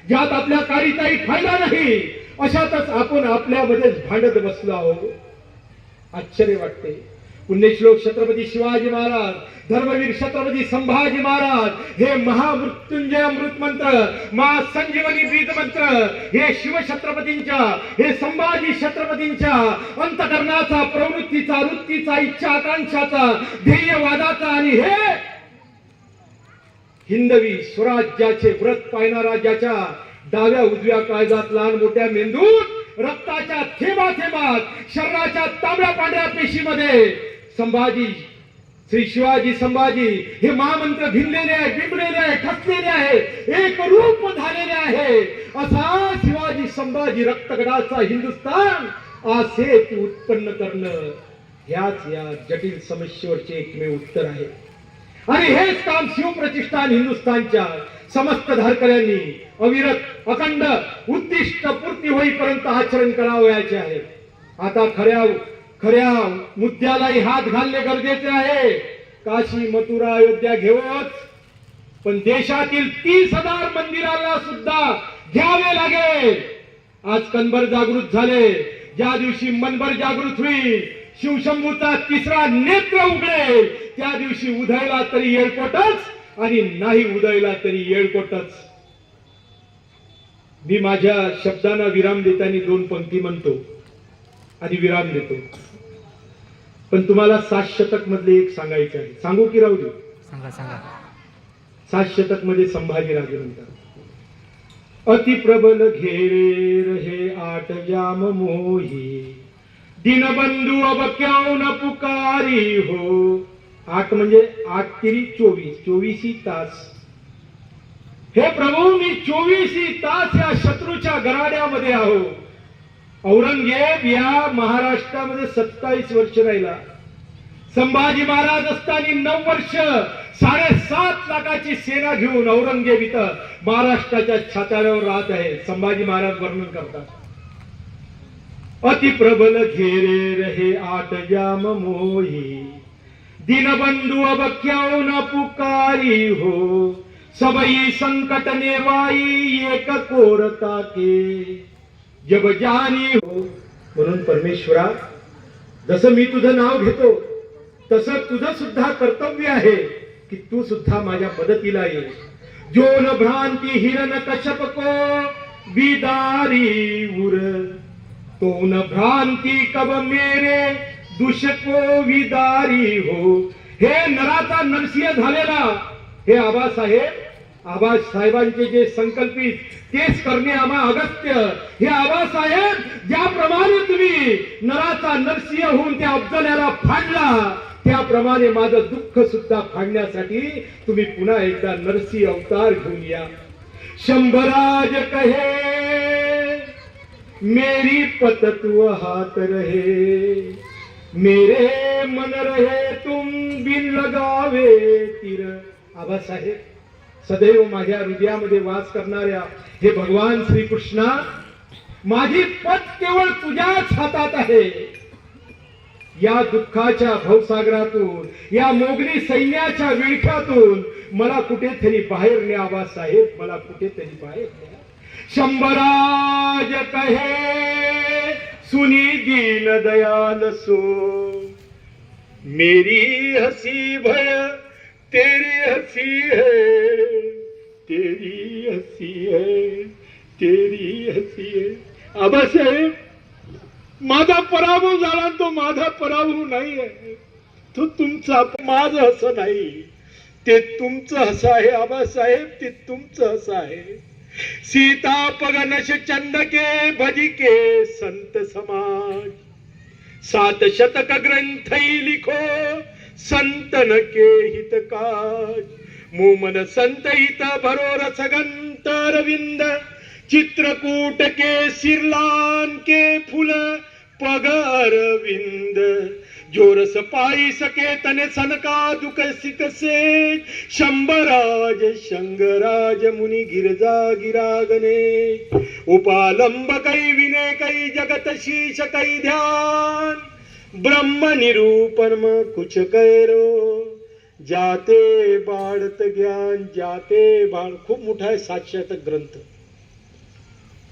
A: ज्यात आपल्या कारीचाही फायदा नाही अशातच आपण आपल्यामध्येच भांडत बसलो आहोत. आश्चर्य वाटते. पुण्यश्लोक छत्रपती शिवाजी महाराज धर्मवीर छत्रपती संभाजी महाराज हे महामृत्युंजय अमृत मंत्र महासंजीवनी बीज मंत्र हे शिवछत्रपतींच्या हे संभाजी छत्रपतींच्या अंतकरणाचा प्रवृत्तीचा वृत्तीचा इच्छा आकांक्षाचा ध्येयवादाचा आणि हे हिंदवी स्वराज्याचे व्रत पाळणारा ज्याच्या डाव्या उजव्या काळजात लहान मोठ्या मेंदूत रक्ताच्या थेंबाथेंबात शरीराच्या तांबड्या पांढऱ्या पेशीमध्ये संभाजी श्री शिवाजी संभाजी हे महामंत्र भिनलेले आहे बिंबलेले आहे ठसलेले आहे एक रूप झालेले आहे असा शिवाजी संभाजी रक्तगडाचा हिंदुस्थान आसेत उत्पन्न करणं ह्याच या जटिल समस्येवरचे एकमेव उत्तर आहे. आणि हेच काम शिवप्रतिष्ठान हिंदुस्थानच्या समस्त धारकऱ्यांनी अविरत अखंड उद्दिष्ट पूर्ती होईपर्यंत आचरण करावयाचे आहे. आता खऱ्या मुद्द्यालाही हात घालणे गरजेचे आहे. काशी मथुरा अयोध्या घेऊच पण देशातील 30,000 मंदिराला सुद्धा घ्यावे लागेल. आज कणभर जागृत झाले. ज्या दिवशी मनभर जागृत होईल शिवशंभूचा तिसरा नेत्र उघडेल त्या दिवशी उदयला तरी येळकोटच आणि नाही उदयला तरी येळकोटच. मी माझ्या शब्दांना विराम देताना 2 पंक्ती म्हणतो आणि विराम देतो. पण तुम्हाला 7 शतक मधले एक सांगायचं आहे. सांगू की राहू दे?
B: सांगा सांगा.
A: 7 शतक मध्ये संभाजी राजे म्हणतात अति प्रबल घेरे रहे 8 जाम मोही दीनबंधू अब क्यों न पुकारी हो. 8 म्हणजे 8 तिरी 24 24 तास. हे प्रभू मी 24 तास या शत्रूच्या गराड्यामध्ये आहो. औरंगजेब या महाराष्ट्रामध्ये 27 वर्ष राहिला. संभाजी महाराज असताना 9 वर्ष 7.5 लाखाची सेना घेऊन औरंगजेब इथं महाराष्ट्राच्या छाताड्यावर राहत आहे. संभाजी महाराज वर्णन करतात अति प्रबल घेरे रहे 8 जाम मोही दीनबंधु अब क्यों न पुकारी हो सबई संकट नेवाई एक कोरता के जब जानी हो. म्हणून परमेश्वरा जसं मी तुझं नाव घेतो तसं तुझं सुद्धा कर्तव्य आहे की तू सुद्धा माझ्या मदतीला ये. जो न भ्रांती हिरण कश्यप को विदारी उर तो न भ्रांती कब मेरे दुष्को विदारी हो. हे नराचा नरसिंह झालेला हे आबासाहेबांचे जे संकल्पित तेच करणे आम्हा अगत्य. हे आबासाहेब ज्याप्रमाणे तुम्ही नराचा नरसिंह होऊन त्या अफजल्याला फाडला त्याप्रमाणे माझं दुःख सुद्धा फाडण्यासाठी तुम्ही पुन्हा एकदा नरसिंह अवतार घेऊन या. शंभराज कहे मेरी पत तू हात रहे मेरे मन रहे तुम बिन लगावे तीर. आबासाहेब सदैव माझ्या हृदयामध्ये वास करणाऱ्या हे भगवान श्रीकृष्णा माझी पत केवळ तुझ्याच हातात आहे. या दुःखाच्या भवसागरातून या मोगली सैन्याच्या विळख्यातून मला कुठेतरी बाहेर न्या आबासाहेब मला कुठेतरी बाहेर न्या. शंभराज कहे सुनी दीन दयाल सो मेरी हसी भय तेरी हसी है तेरी हसी है तेरी हसी है. आबासाहेब माझा पराभव झाला तो माझा पराभव नाही आहे. तो तुमचा माझं हसं नाही ते तुमचं हसं आहे. आबासाहेब ते तुमचं हसं आहे. सीता पगनश चंदके भजिके संत समाज 7 शतक ग्रंथ लिखो संतन के हितकाज मोमन संत हित भरो रसगंत रविंद चित्रकूट के सिरलान के फूल पग अरविंद जोरस पायी सके तने सनकादुक सिकसे शंभराज शंगराज मुनी गिरजा गिरागने उपालंब कै विने कै जगत शीश कै ध्यान ब्रह्म निरूपण कुछ कैरो जाते बाळत ज्ञान जाते बाळ. खूप मोठा आहे 700 ग्रंथ.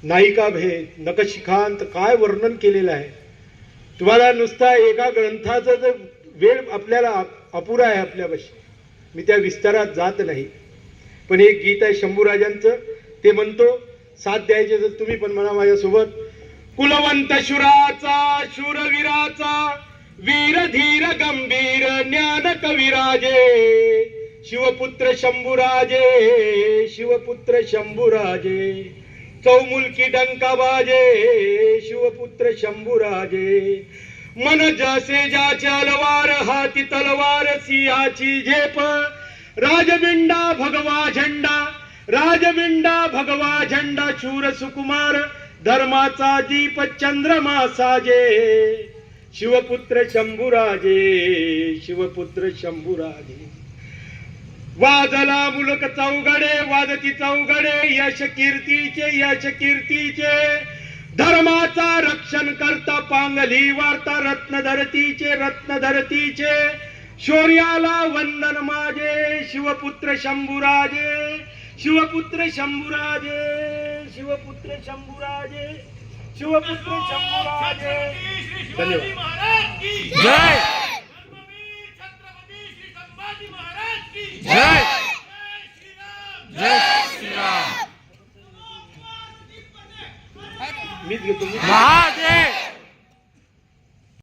A: नायिका भेद नखशिखांत काय वर्णन केलेलं आहे. तुम्हाला नुसता एका ग्रंथाचा जर वेळ आपल्याला अपुरा आहे आपल्यापाशी. मी त्या विस्तारात जात नाही. पण एक गीत आहे शंभूराजांचं, ते म्हणतो. साथ द्यायचे तर तुम्ही पण म्हणा माझ्यासोबत. कुलवंत शुराचा शूरवीराचा वीर धीर गंभीर ज्ञान कविराजे शिवपुत्र शंभूराजे शिवपुत्र शंभूराजे चौमुलकी डंका बाजे शिवपुत्र शंभूराजे मन जसे ज्याचे अलवार हाती तलवार सिंहाची झेप राजबिंडा भगवा झंडा शूर सुकुमार धर्माचा दीप चंद्रमा साजे शिवपुत्र शंभूराजे शिवपुत्र शंभूराजे. वाजला मुलक चौघडे वाजती चौघडे यश कीर्तीचे धर्माचा रक्षण करता पांगली वार्ता रत्न धरतीचे शौर्याला वंदन माझे शिवपुत्र शंभूराजे शिवपुत्र शंभूराजे शिवपुत्र शंभूराजे शिवपुत्र शंभूराजे.
B: शिवाजी महाराज की
C: जय.
B: धर्मवीर छत्रपती श्री संभाजी महाराज की
C: जय.
B: श्रीराम
C: जय श्रीराम.
A: मीच घेतो.
C: महादेव